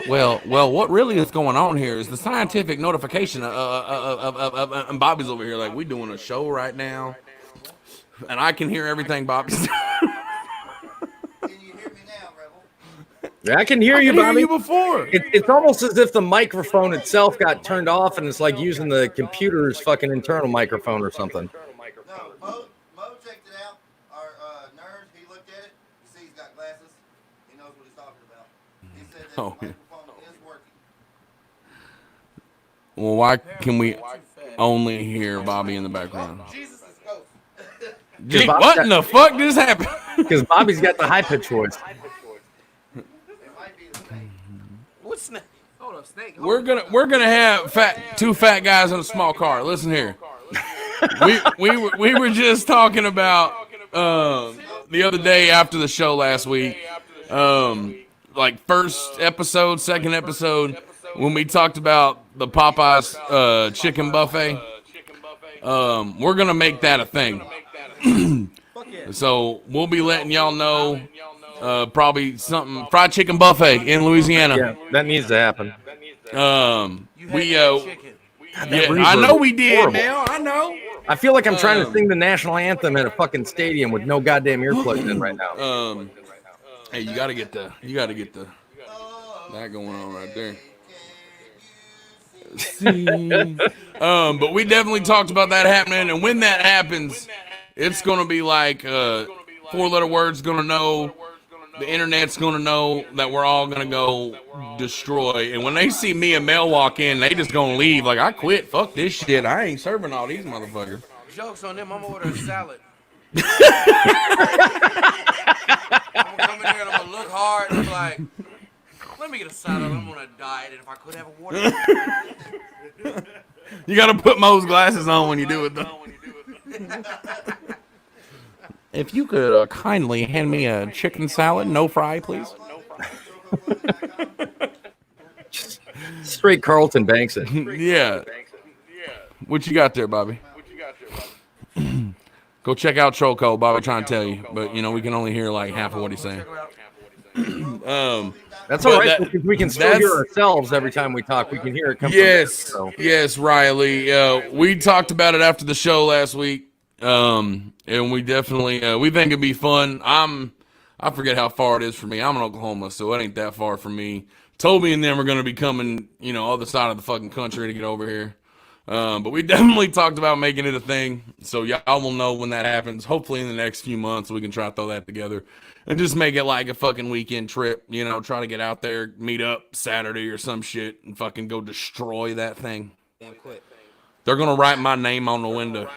well, what really is going on here is the scientific notification and Bobby's over here like, we doing a show right now, and I can hear everything Bobby's doing. Can you hear me now, Rebel? Yeah, I can hear you, Bobby. You before. It's almost as if the microphone itself got turned off, and it's like using the computer's fucking internal microphone or something. No, Mo checked it out. Our nerd, he looked at it. You see, he's got glasses. He knows what he's talking about. He said that the microphone is working. Well, why can we only hear Bobby in the background? Jesus is ghost. What in the fuck just happened? Because Bobby's got the high pitched voice. What's snake? Hold up, snake. We're gonna have two fat guys in a small car. Listen here. We were just talking about the other day after the show last week, like first episode, second episode, when we talked about the Popeyes chicken buffet. We're gonna make that a thing. So we'll be letting y'all know probably something fried chicken buffet in Louisiana. Yeah, that needs to happen. I know we did. Now I know. I feel like I'm trying to sing the national anthem at a fucking stadium with no goddamn earplugs in right now. Hey, you gotta get that going on right there. But we definitely talked about that happening, and when that happens, it's gonna be like 4-letter words gonna know, the internet's gonna know that we're all gonna go destroy. And when they see me and Mel walk in, they just gonna leave. Like, I quit. Fuck this shit. I ain't serving all these motherfuckers. Jokes on them. I'm gonna order a salad. I'm gonna come in here and I'm gonna look hard and be like, let Speaking of saddle, I'm gonna diet, and if I could have a water. You gotta put Mo's glasses on when you do it, though. If you could kindly hand me a chicken salad, no fry, please. Straight Carlton Banks it. Yeah. What you got there, Bobby? Go check out Choco, Bobby. Trying to tell you, but we can only hear like half of what he's saying. That's all right because we can still hear ourselves every time we talk. We can hear it come from yes, Riley. We talked about it after the show last week, and we definitely we think it'd be fun. I forget how far it is for me. I'm in Oklahoma, so it ain't that far from me. Toby and them are going to be coming, other side of the fucking country to get over here. But we definitely talked about making it a thing, so y'all will know when that happens. Hopefully in the next few months we can try to throw that together and just make it like a fucking weekend trip, try to get out there, meet up Saturday or some shit and fucking go destroy that thing. They're going to write my name on the window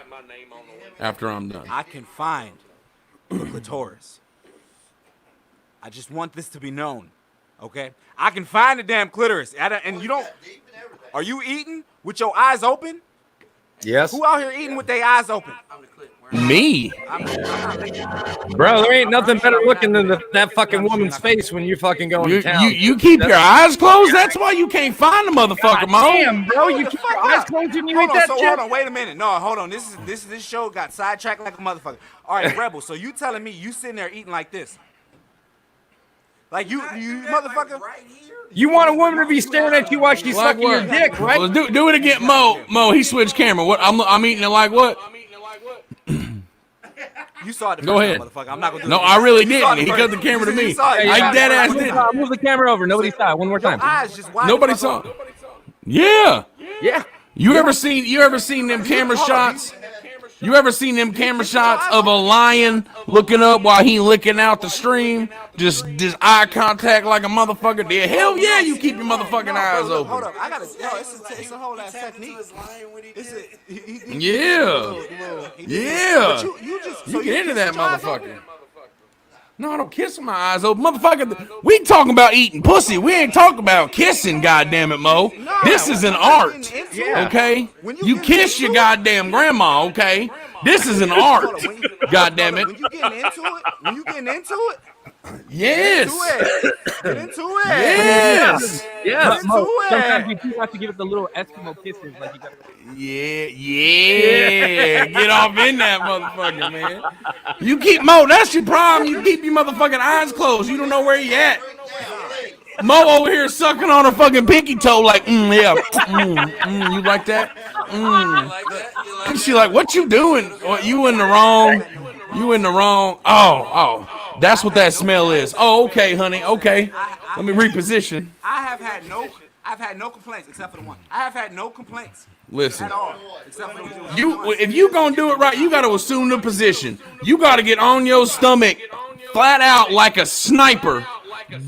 after I'm done. I can find the clitoris. I just want this to be known, okay? I can find the damn clitoris, and you don't. Are you eating with your eyes open? Yes. Who out here eating with their eyes open? Me. Bro, there ain't nothing better looking than that fucking woman's face when you fucking go into town. You keep your eyes closed? That's why you can't find the motherfucker, Mo. Damn, bro, you keep your eyes closed and you eat that shit? Hold on, wait a minute. No, hold on. This show got sidetracked like a motherfucker. All right, Rebel, so you telling me you sitting there eating like this? Like you motherfucker. You want a woman to be staring at you while she's sucking your dick, right? Well, do it again, Mo. Mo, he switched camera. What? I'm eating it like what? You saw it. Go ahead. Motherfucker. I'm not gonna do No, it. I really didn't. He cut the camera to me. I dead ass didn't. Move the camera over. Nobody saw it. One more time. Eyes just wide. Nobody saw it. Yeah. Yeah. You ever seen them camera shots? You ever seen them camera shots of a lion looking up while he licking out the stream? Just eye contact like a motherfucker did. Hell yeah, you keep your motherfucking eyes open. Hold up, I gotta. It's a whole ass technique. Yeah. You get into that motherfucker. No, I don't kiss my eyes open. Motherfucker, we talking about eating pussy. We ain't talking about kissing, goddammit, Mo. This is an art, okay? You kiss your goddamn grandma, okay? This is an art, goddammit. When you getting into it, yes. Get into it. Yes. Yes. Sometimes you do have to give it the little Eskimo kisses, like you got. Yeah. Get off in that motherfucker, man. You keep Mo. That's your problem. You keep your motherfucking eyes closed. You don't know where he at. Mo over here sucking on her fucking pinky toe, like, yeah. You like that? She like, what you doing? You in the wrong. Oh. That's what that smell is. Oh, okay, honey. Okay. Let me reposition. I've had no complaints except for the one. I have had no complaints. Listen. At all. Except for the one. If you gonna do it right, you gotta assume the position. You gotta get on your stomach, flat out like a sniper,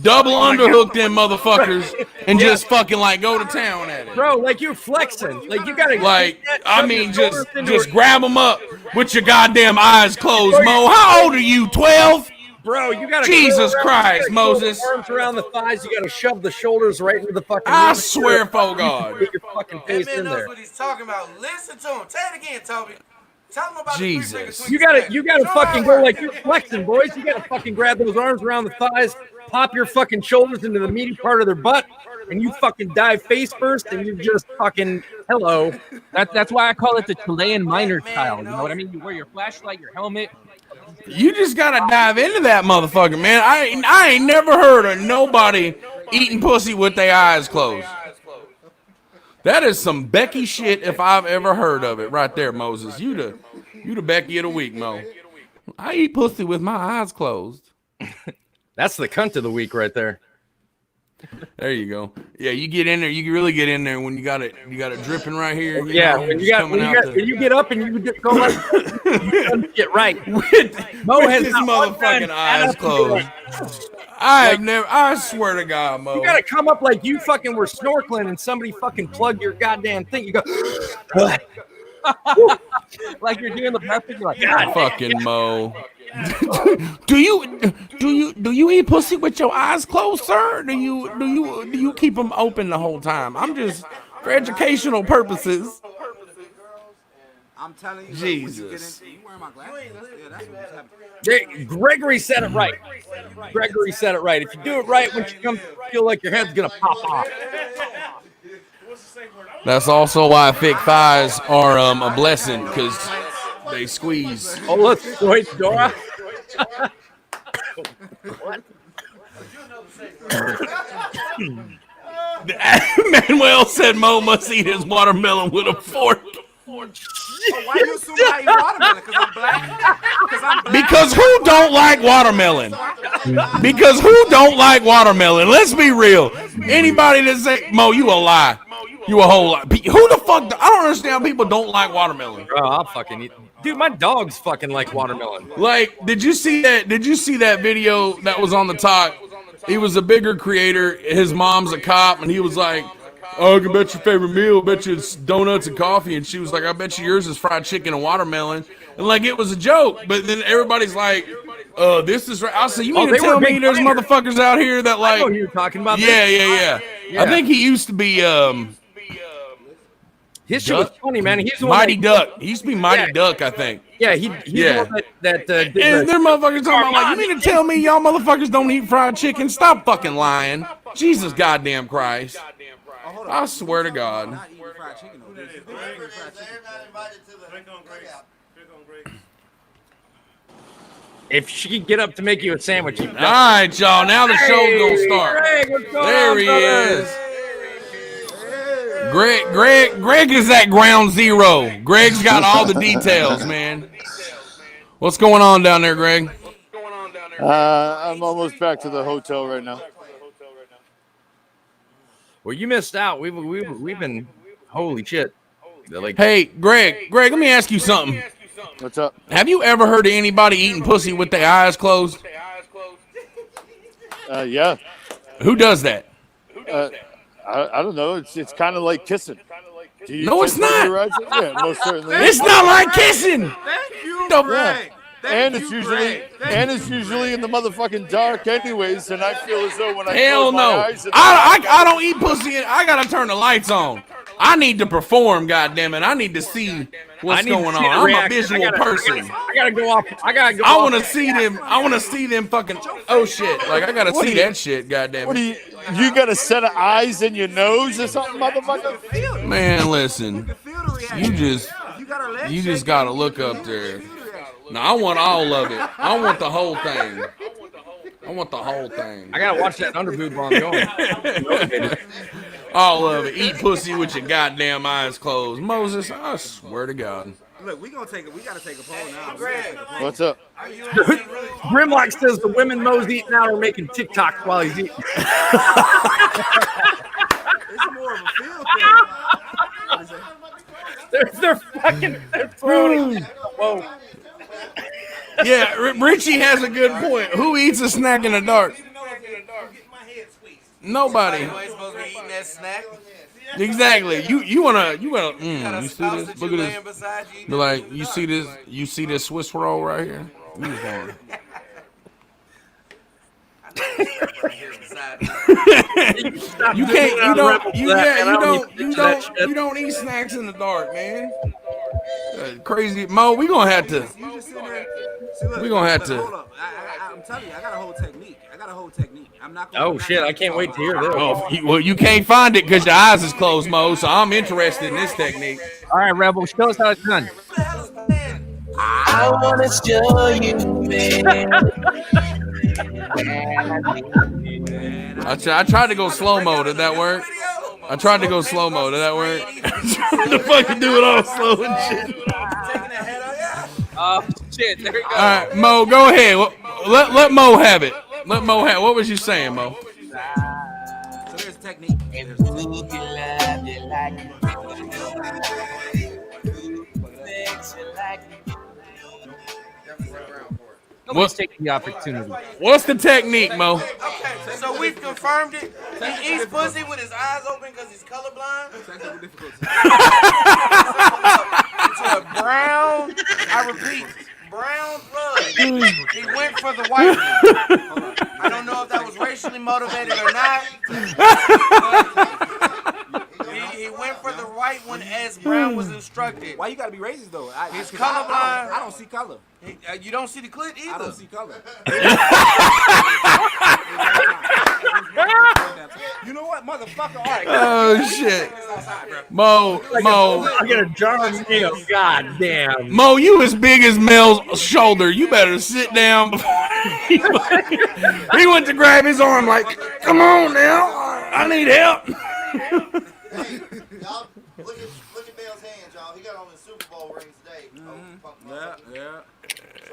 double underhook them motherfuckers, and just fucking like go to town at it. Bro, like you're flexing. Like you gotta just grab them up with your goddamn eyes closed, Mo. How old are you? 12? Bro, you gotta. Jesus Christ, Moses. Arms around the thighs. You gotta shove the shoulders right into the fucking. I swear, for God. Get your fucking face That man in knows there. what he's talking about. Listen to him. Say it again, Toby. Tell him about Jesus. the 3 finger swing. You gotta fucking go like you're flexing, boys. You gotta fucking grab those arms around the thighs, pop your fucking shoulders into the meaty part of their butt, and you fucking dive face first, and you just fucking hello. That's why I call it the Chilean miner style. You know what I mean? You wear your flashlight, your helmet. You just gotta dive into that motherfucker, man. I ain't never heard of nobody eating pussy with their eyes closed. That is some Becky shit if I've ever heard of it right there, Moses. You the Becky of the week, Mo. I eat pussy with my eyes closed. That's the cunt of the week right there. There you go. Yeah, you get in there. You can really get in there when you got it dripping right here. Yeah, when you get up and you just go like you get right. Mo has his motherfucking eyes closed. I swear to God, Mo. You gotta come up like you fucking were snorkeling and somebody fucking plugged your goddamn thing. You go Like you're doing the best. You're like, God, Fucking Mo. do you eat pussy with your eyes closed, sir? Do you keep them open the whole time? I'm just for educational purposes. I'm telling you, Jesus. you wearing my glasses? Yeah, that's what's happening. Gregory said it right. Gregory said it right. If you do it right, when you come, feel like your head's gonna pop off. That's also why thick thighs are a blessing because they squeeze. Oh, let's wait, Dora. Manuel said Mo must eat his watermelon with a fork. Why you assuming I eat watermelon? Because I'm black? Because who don't like watermelon? Because who don't like watermelon? Let's be real. Anybody that say Mo, you a lie. You a whole lie. Who the fuck? I don't understand how people don't like watermelon. Bro, I'll fucking eat. Dude, my dogs fucking like watermelon. Like, did you see that? Did you see that video that was on the talk? He was a bigger creator. His mom's a cop, and he was like, "Oh, I can bet your favorite meal. Bet you it's donuts and coffee." And she was like, "I bet you yours is fried chicken and watermelon." And like it was a joke, but then everybody's like, this is right." I said, "You mean to tell me there's motherfuckers out here that like?" I know who you're talking about. Yeah. I think he used to be his shit was funny, man. He's the Mighty Duck. He used to be Mighty Duck, I think. Yeah, he's the one that did And their motherfuckers talking about like, you mean to tell me y'all motherfuckers don't eat fried chicken? Stop fucking lying. Jesus goddamn Christ. I swear to God. Not eating fried chicken, though. They're not invited to the cookout. If she could get up to make you a sandwich, All right, y'all. Now the show's gonna start. Greg, what's going There on, he brother? is. Greg is at ground zero. Greg's got all the details, man. What's going on down there, Greg? I'm almost back to the hotel right now. Well, you missed out. We've been holy shit. Like, Hey, Greg, let me ask you something. What's up? Have you ever heard of anybody eating pussy with their eyes closed? Yeah. Who does that? I don't know. It's kind of like kissing. No, it's not. Yeah, most certainly. It's not like kissing. Thank you, The- Greg. And it's usually in the motherfucking dark anyways, and I feel as though when I Hell close my no. eyes, I don't eat pussy. I gotta turn the lights on. I need to perform, goddammit. I need to see what's going on. I'm a visual person. I gotta go off. I want to see them. I want to see them fucking. Oh shit! Like I gotta see that shit. Goddamn. what do you got a set of eyes in your nose or something, motherfucker? Man, listen. You just gotta look up there. No, I want all of it. I want the whole thing. I want the whole thing. I gotta watch that underboob while I'm going. All of it. Eat pussy with your goddamn eyes closed. Moses, I swear to God. Look, we gotta take a poll now. What's up? Grimlock says the women Mo's eating out are making TikToks while he's eating. It's more of a feel thing. They're throwing. Whoa. Yeah, Richie has a good point. Who eats a snack in the dark? Nobody. Anybody's supposed to be eating that snack? Exactly. You wanna you see Spouse this? that Look you at laying this. beside you. Be like, you see this Swiss roll right here? You just wanna- You can't. You don't eat snacks in the dark, man. Crazy Mo. We gonna have to. You just sitting there. See, look, We gonna have to. Hold up. I'm telling you, I got a whole technique. I'm not gonna. Oh shit! I can't wait to hear this. Oh, well, you can't find it because your eyes is closed, Mo. So I'm interested in this technique. all right, Rebel, show us how it's done. I wanna show you, man. I tried to go slow mo. Did that work? I tried to go slow mo. Did that work? I tried to fucking do it all slow and shit. Oh shit! There we go. All right, Mo, go ahead. Let Mo have it. Let Mo have. What was you saying, Mo? So here's the technique. Nobody's taking the opportunity. What's the technique, Mo? Okay, so we've confirmed it. He eats pussy with his eyes open because he's colorblind. Technical difficulty. to brown. I repeat, brown blood. He went for the white one. I don't know if that was racially motivated or not. He went for the white one as Brown was instructed. Why you gotta be racist though? He's colorblind. I don't see color. You don't see the clit either. I don't see color. You know what, motherfucker? All right. Oh shit. Mo. I got a jar of mayo. God damn. Mo, you as big as Mel's shoulder. You better sit down. He went to grab his arm like, come on now. I need help. Hey, y'all, look at Bell's hands, y'all. He got on his Super Bowl rings today. Yeah.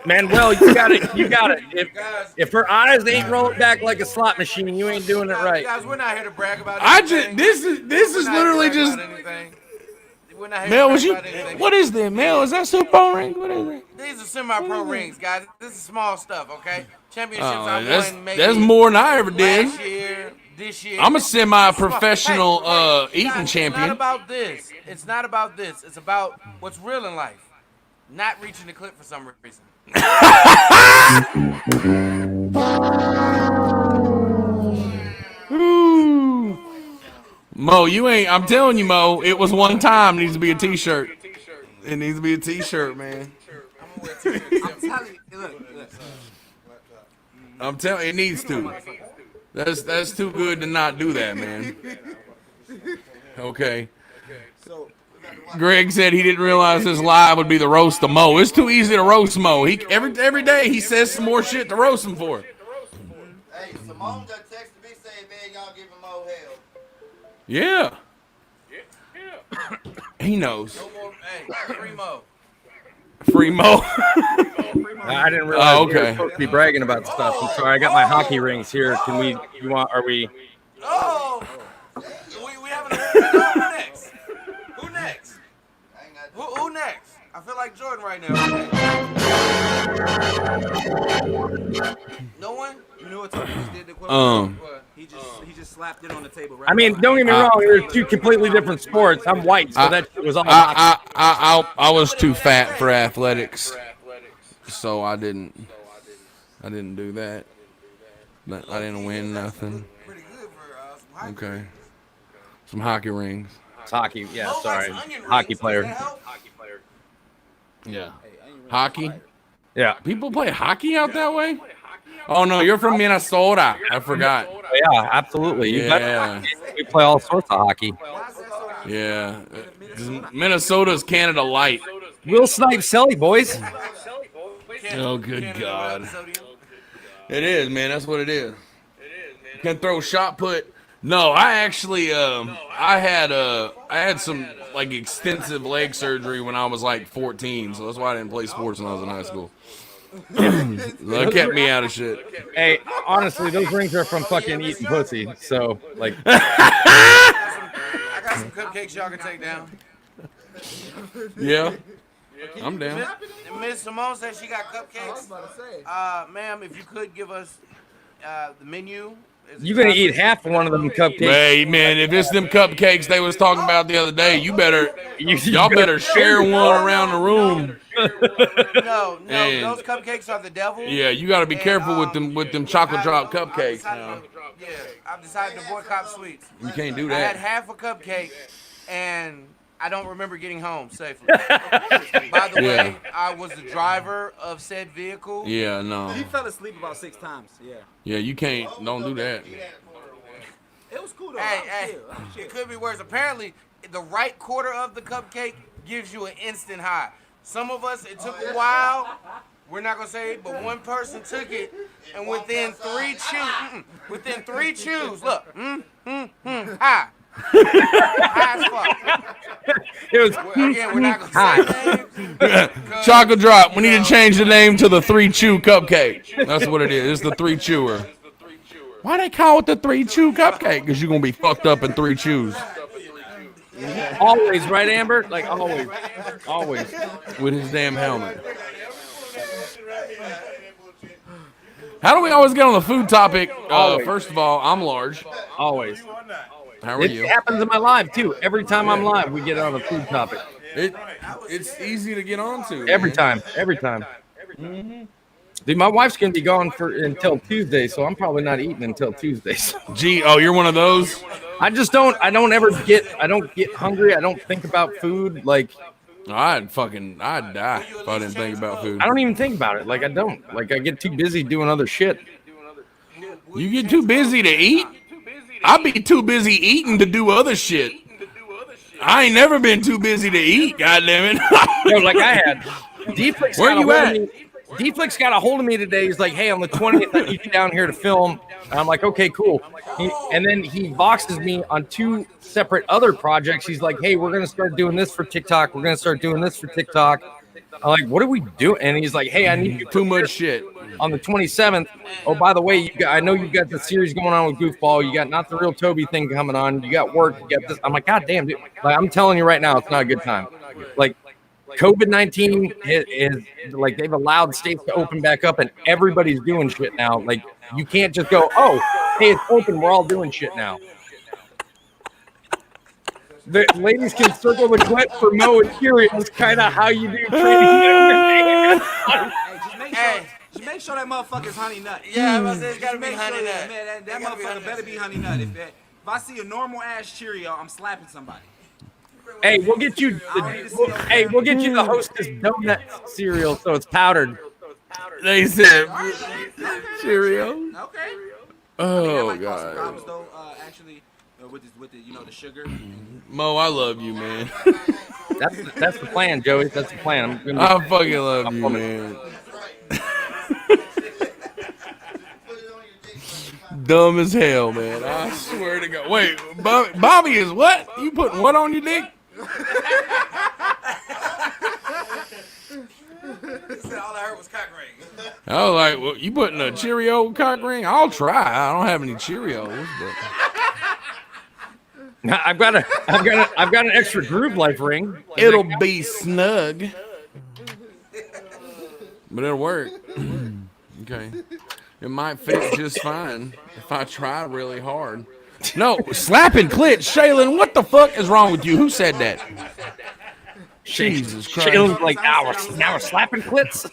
Manuel, you got it. You got it. If her eyes ain't rolling back like a slot machine, you ain't doing it right. Guys, we're not here to brag about anything. This is literally just. Mel, what is that, Mel? Is that Super Bowl ring? What is it? These are semi-pro rings, guys. This is small stuff, okay? Championships I won maybe that's more than I ever did. last year, this year. I'm a semi-professional eating champion. It's not about this. It's not about this. It's about what's real in life. Not reaching the clip for some reason. Ooh. Mo, you ain't. I'm telling you, Mo. It was one time. It needs to be a T-shirt. It needs to be a T-shirt, man. I'm telling you, look. I'm telling. It needs to. That's too good to not do that, man. Okay. Greg said he didn't realize his live would be the roast of Mo. It's too easy to roast Mo. Every day he says some more shit to roast him for. Hey, Simone just texted me saying, man, y'all giving Mo hell. Yeah. He knows. No more, hey, free Mo. Free Mo. I didn't realize we were supposed to be bragging about stuff. I'm sorry. I got my hockey rings here. Are we? Oh! We having a who next? Who next? Who next? I feel like Jordan right now. No one? You know what Tony just did to Quavo? He just slapped it on the table right I mean, don't get me wrong. They're two completely different sports. I'm white, so that shit was all. I was too fat for athletics, so I didn't do that. But I didn't win nothing. Okay, some hockey rings. It's hockey, yeah. Sorry, hockey player. Yeah, hockey. Yeah, people play hockey out that way. Oh no, you're from Minnesota. I forgot. Yeah, absolutely. Yeah, we play all sorts of hockey. Yeah, Minnesota's Canada Light. Will Snipe Selly, boys. Oh, good God. It is, man. That's what it is. Can throw shot put. No, I actually I had some like extensive leg surgery when I was like 14, so that's why I didn't play sports when I was in high school. That kept me out of shit. Hey, honestly, those rings are from fucking eating pussy. So, like, I got some cupcakes y'all can take down. Yeah, I'm down. Miss Simone said she got cupcakes. Ma'am, if you could give us the menu. you're gonna eat half of one of them cupcakes. Hey man, if it's them cupcakes they was talking about the other day, y'all better share one around the room. No, those cupcakes are the devil. Yeah, you got to be careful with them chocolate drop cupcakes. I've decided to boycott sweets. You can't do that. I had half a cupcake, and I don't remember getting home safely. By the way, I was the driver of said vehicle. Yeah, no. He fell asleep about 6 times. Yeah. Yeah, you can't. Don't do that. It was cool though. Hey, it could be worse. Apparently, the right quarter of the cupcake gives you an instant high. Some of us, it took a while. We're not gonna say it, but one person took it, and within 3 chews, look, high. High as fuck. It was Again, we're not gonna say names. Chocolate drop. We need to change the name to the 3 chew cupcake. That's what it is. It's the 3 chewer. Why they call it the 3 chew cupcake? Because you're gonna be fucked up in 3 chews. Always, right, Amber? Like always. Always. With his damn helmet. How do we always get on the food topic? First of all, I'm large. Always. How are you? It happens in my live too. Every time I'm live, we get on a food topic. It's easy to get onto. Every man. time. Dude, my wife's gonna be gone until Tuesday, so I'm probably not eating until Tuesday. So. Gee, oh, you're one of those. I don't get hungry. I don't think about food. Like, I'd die if I didn't think about food. I don't even think about it. Like, I don't. Like, I get too busy doing other shit. You get too busy to eat? I'd be too busy eating to do other shit. I ain't never been too busy to eat, goddammit. Yo, like I had. D-Flix Where you at? D-Flix got a hold of me today. He's like, hey, on the 20th, I need you down here to film. And I'm like, okay, cool. And then he boxes me on 2 separate other projects. He's like, hey, we're going to start doing this for TikTok. We're going to start doing this for TikTok. I'm like, what are we doing? And he's like, hey, I need you too much shit. On the 27th. Oh, by the way, I know you've got the series going on with Goofball. You got Not the Real Toby thing coming on. You got work. You got this. I'm like, God damn, dude. Like, I'm telling you right now, it's not a good time. Like, COVID-19 is like they've allowed states to open back up and everybody's doing shit now. Like, you can't just go, oh, hey, it's open. We're all doing shit now. The ladies can circle the clip for Mo and Curious, kind of how you do trading. Just make sure that motherfucker's honey nut. Yeah, I it's gotta be honey nut. Man, that motherfucker better be honey nut. If I see a normal ass Cheerio, I'm slapping somebody. Hey, we'll get you the Hostess donut cereal, so it's powdered. They said Cheerio. Okay. Oh God. Problems though, actually, with the the sugar. Mo, I love you, man. That's the plan, Joey. That's the plan. I fucking love you, man. Dumb as hell, man. I swear to God. Wait, Bobby is what? You putting what on your dick? All I heard was cock ring. I was like, well, you putting a Cheerio cock ring? I'll try. I don't have any Cheerios, but I've got an extra Groove Life ring. It'll be snug, but it'll work. Okay, it might fit just fine if I try really hard. No, slapping clit, Shaylin. What the fuck is wrong with you? Who said that? Jesus Christ! Shaylin's like, now we're slapping clits.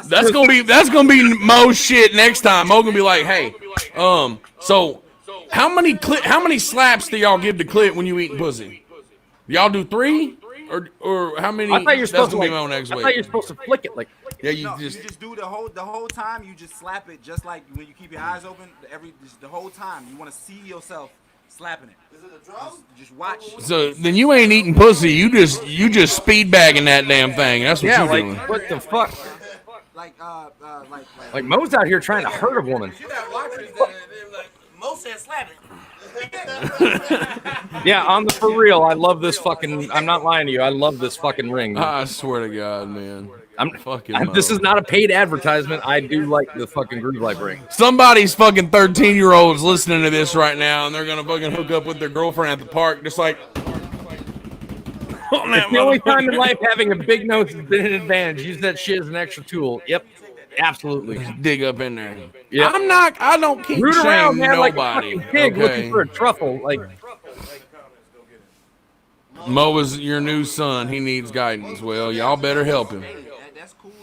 That's gonna be Mo shit next time. Mo gonna be like, hey, so how many slaps do y'all give the clit when you eating pussy? Y'all do 3 or how many? I thought you're supposed to be Mo next week. I thought you're supposed to flick it like. Yeah, you just do the whole time. You just slap it just like when you keep your eyes open. The whole time you want to see yourself slapping it. Is it a drum? Just watch. So then you ain't eating pussy. You just speed bagging that damn thing. That's what you're doing. What the fuck? Like Mo's out here trying to hurt a woman. You got watchers that are like, Mo said slap it. Yeah, for real. I love this fucking. I'm not lying to you. I love this fucking ring. I swear to God, man. This is not a paid advertisement. I do like the fucking Groove Life ring. Somebody's fucking 13-year-olds listening to this right now, and they're gonna fucking hook up with their girlfriend at the park, just like. It's the only time in life having a big nose has been an advantage. Use that shit as an extra tool. Yep, absolutely. Dig up in there. Yeah, I don't keep root around, man, nobody. like a fucking pig looking for a truffle. Like. Mo is your new son. He needs guidance. Well, y'all better help him.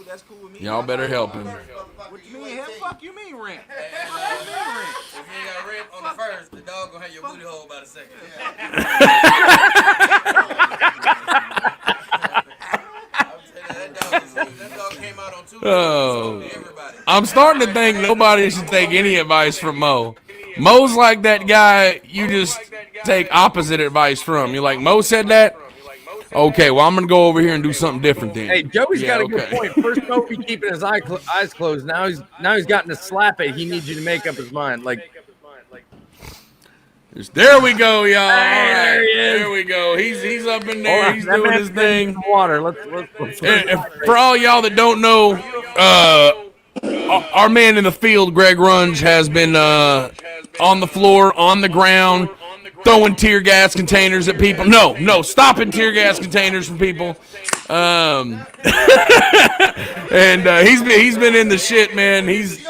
That's cool with me. Y'all better help him. What you mean? Fuck you mean rent? If you ain't got rent on the first, the dog gonna have your booty hole by the second. That dog came out on 2 days. Oh, I'm starting to think nobody should take any advice from Mo. Mo's like that guy you just take opposite advice from. You're like, Mo said that? Okay, well, I'm going to go over here and do something different then. Hey, Joey's got a good point. First, Mo be keeping his eyes closed. Now he's gotten to slap it. He needs you to make up his mind. Like, there we go, y'all. Hey, there he is. There we go. He's up in there. He's doing his thing. Water. Let's for all y'all that don't know, our man in the field, Greg Runge, has been on the floor, on the ground, throwing tear gas containers at people. No, stopping tear gas containers from people. And he's been in the shit, man. He's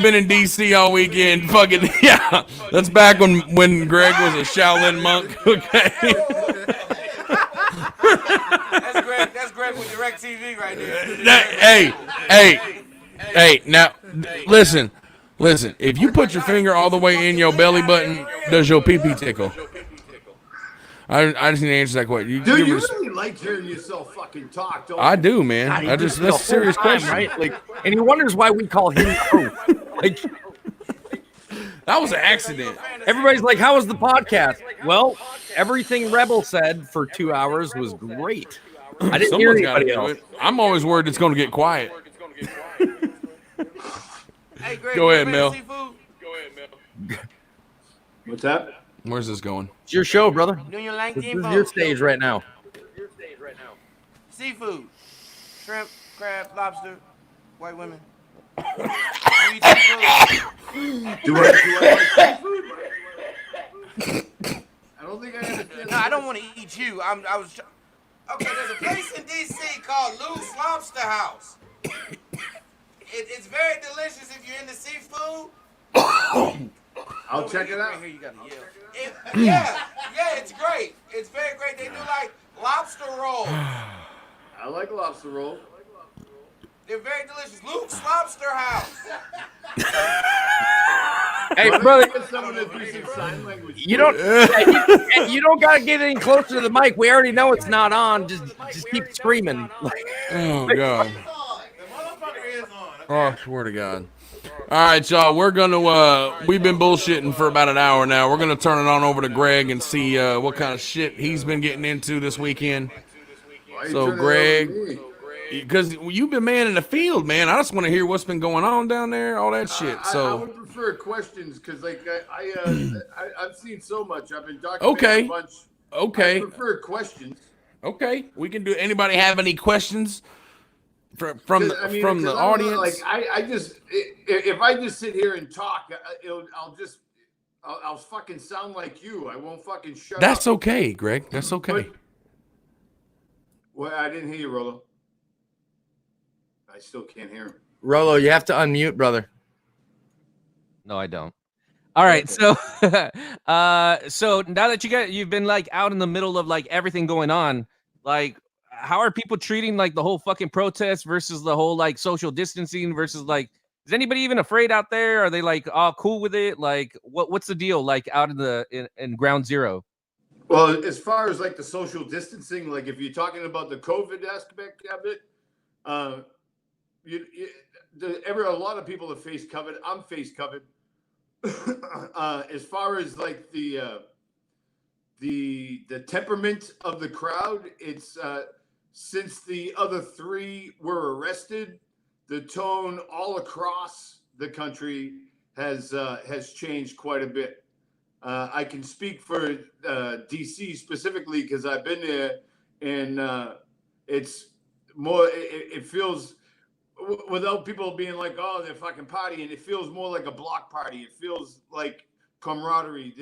been in DC all weekend. Fucking yeah. That's back when Greg was a Shaolin monk. Okay. That's Greg with DirecTV right there. Hey, now, listen. If you put your finger all the way in your belly button, does your pee-pee tickle? I just need to answer that question. Dude, you really like hearing yourself fucking talk, don't you? I do, man. God, he I does just it that's the a serious whole time, question, right? Like, and he wonders why we call him the host. Like, that was an accident. everybody's like, "How was the podcast?" Well, everything Rebel said for 2 hours was great. I didn't hear Someone's got to anybody do else. it. I'm always worried it's going to get quiet. Hey, Greg, Go you ahead, a fan Mel. of seafood? What's that? Where's this going? It's your show, brother. Doing your line This game is your stage right now. Seafood. Shrimp, crab, lobster, white women. You eat seafood? Do I like seafood? I don't think I understand. No, I don't want to eat you. Okay, there's a place in D.C. called Lou's Lobster House. It's very delicious if you're into seafood. I'll check it out. Here you gotta yell. Yeah, it's great. It's very great. They do like lobster rolls. I like lobster roll. They're very delicious. Luke's Lobster House. Hey, brother, Someone that do some sign language. you don't gotta get any closer to the mic. We already know it's not on. Just keep screaming. Oh God. Oh, I swear to God. All right, y'all. We're gonna we've been bullshitting for about an hour now. We're gonna turn it on over to Greg and see what kind of shit he's been getting into this weekend. So, Greg, because you've been manning the field, man. I just want to hear what's been going on down there, all that shit. So I would prefer questions because, like, I've seen so much. I've been documenting a bunch. Okay. I prefer questions. Okay, we can do. Anybody have any questions from the audience? Like, I just if I just sit here and talk, I'll fucking sound like you. I won't fucking shut up. That's okay, Greg. That's okay. Well, I didn't hear you, Rolo. I still can't hear him. Rolo, you have to unmute, brother. No, I don't. All right, so so now that you've been like out in the middle of like everything going on, like how are people treating like the whole fucking protest versus the whole like social distancing versus like is anybody even afraid out there? Are they like all cool with it? Like what's the deal like out in ground zero? Well, as far as like the social distancing, like if you're talking about the COVID aspect of it, a lot of people are face covered. I'm face covered. As far as like the temperament of the crowd, it's since the other three were arrested, the tone all across the country has changed quite a bit. I can speak for DC specifically because I've been there, and it's more. It feels without people being like, "Oh, they're fucking partying." It feels more like a block party. It feels like camaraderie.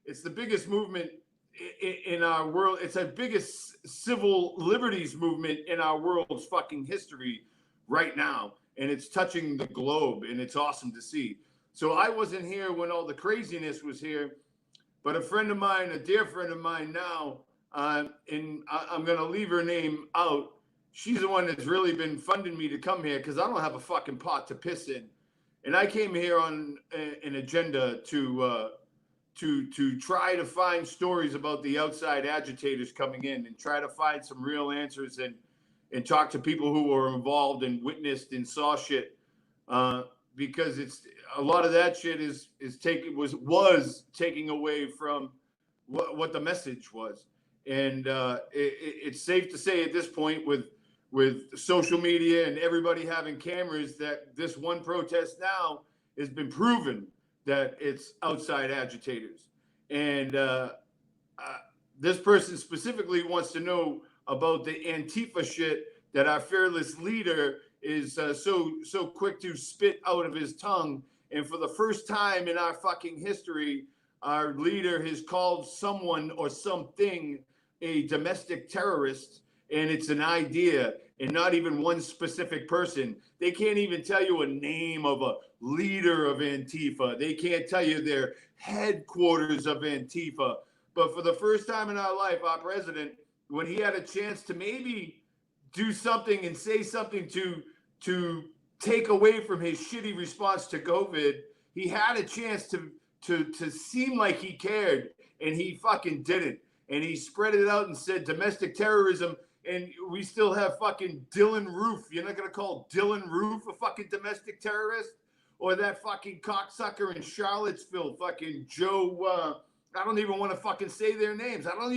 It's the biggest movement in our world. It's the biggest civil liberties movement in our world's fucking history right now, and it's touching the globe, and it's awesome to see. So I wasn't here when all the craziness was here, but a friend of mine, a dear friend of mine now, and I'm going to leave her name out. She's the one that's really been funding me to come here because I don't have a fucking pot to piss in. And I came here on an agenda to try to find stories about the outside agitators coming in and try to find some real answers and talk to people who were involved and witnessed and saw shit. Because it's a lot of that shit was taking away from what the message was. And it's safe to say at this point with social media and everybody having cameras that this one protest now has been proven that it's outside agitators. And this person specifically wants to know about the Antifa shit that our fearless leader is so quick to spit out of his tongue. And for the first time in our fucking history, our leader has called someone or something a domestic terrorist, and it's an idea and not even one specific person. They can't even tell you a name of a leader of Antifa. They can't tell you their headquarters of Antifa. But for the first time in our life, our president when he had a chance to maybe do something and say something to take away from his shitty response to COVID, he had a chance to seem like he cared, and he fucking didn't. And he spread it out and said domestic terrorism, and we still have fucking Dylan Roof. You're not gonna call Dylan Roof a fucking domestic terrorist? Or that fucking cocksucker in Charlottesville, fucking Joe, I don't even want to fucking say their names. But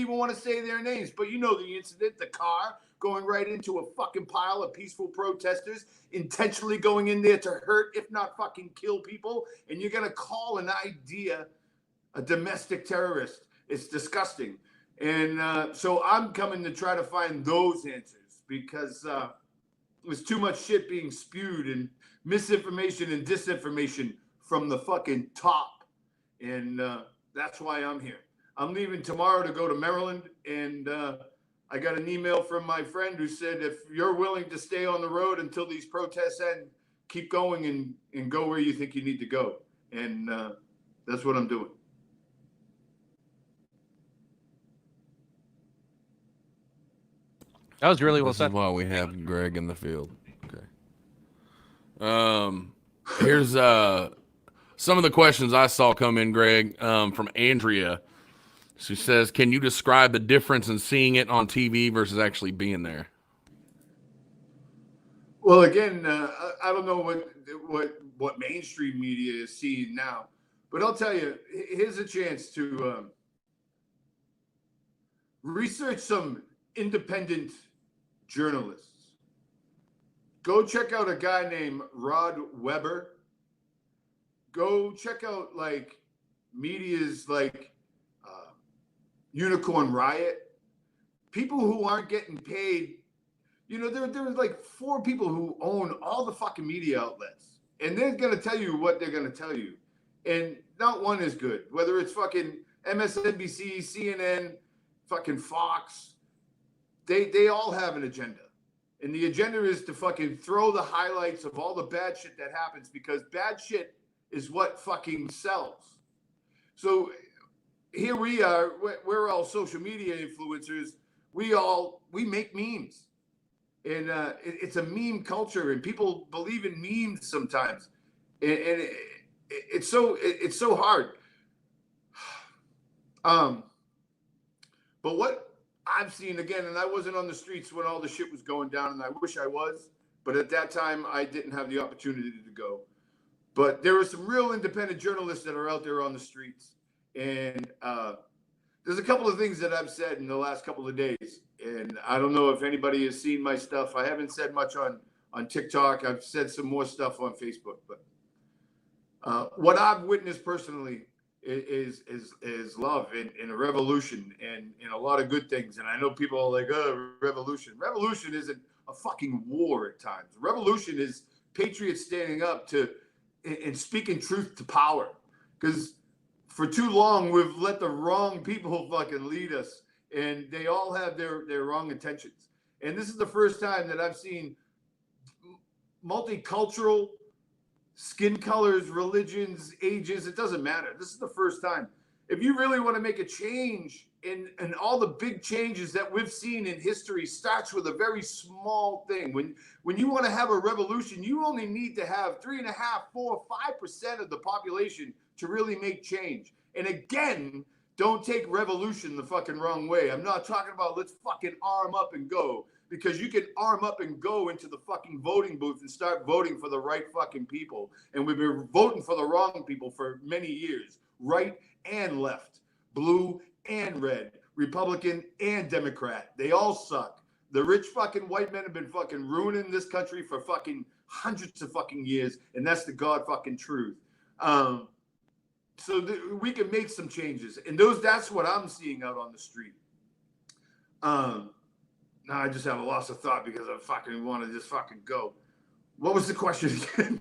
you know the incident, the car going right into a fucking pile of peaceful protesters, intentionally going in there to hurt, if not fucking kill people. And you're going to call an idea a domestic terrorist. It's disgusting. And so I'm coming to try to find those answers, because there's too much shit being spewed and misinformation and disinformation from the fucking top. And that's why I'm here. I'm leaving tomorrow to go to Maryland, and I got an email from my friend who said, if you're willing to stay on the road until these protests end, keep going and go where you think you need to go. And that's what I'm doing. That was really well This said. is why we have Greg in the field. Okay. Here's some of the questions I saw come in, Greg, from Andrea. She says, can you describe the difference in seeing it on TV versus actually being there? Well, again, I don't know what mainstream media is seeing now, but I'll tell you, here's a chance to research some independent journalists. Go check out a guy named Rod Weber. Go check out like media's like Unicorn Riot. People who aren't getting paid. You know, there's like 4 people who own all the fucking media outlets, and they're gonna tell you what they're gonna tell you, and not one is good. Whether it's fucking MSNBC, CNN, fucking Fox, they all have an agenda. And the agenda is to fucking throw the highlights of all the bad shit that happens, because bad shit is what fucking sells. So here we are, we're all social media influencers. We make memes. And it's a meme culture, and people believe in memes sometimes. And it's so hard. But what I've seen, again, and I wasn't on the streets when all the shit was going down, and I wish I was, but at that time I didn't have the opportunity to go. But there are some real independent journalists that are out there on the streets, and there's a couple of things that I've said in the last couple of days, and I don't know if anybody has seen my stuff. I haven't said much on TikTok. I've said some more stuff on Facebook, but what I've witnessed personally is love and a revolution and a lot of good things. And I know people are like, oh, revolution. Revolution isn't a fucking war at times. Revolution is patriots standing up to and speaking truth to power. Because for too long, we've let the wrong people fucking lead us, and they all have their wrong intentions. And this is the first time that I've seen multicultural, skin colors, religions, ages, it doesn't matter. This is the first time. If you really want to make a change, and all the big changes that we've seen in history starts with a very small thing. When you want to have a revolution, you only need to have 3.5%, 4%, 5% of the population to really make change. And again, don't take revolution the fucking wrong way. I'm not talking about let's fucking arm up and go, because you can arm up and go into the fucking voting booth and start voting for the right fucking people. And we've been voting for the wrong people for many years, right and left, blue and red, Republican and Democrat. They all suck. The rich fucking white men have been fucking ruining this country for fucking hundreds of fucking years, and that's the God fucking truth. So we can make some changes, and that's what I'm seeing out on the street. Now I just have a loss of thought because I fucking want to just fucking go. What was the question again?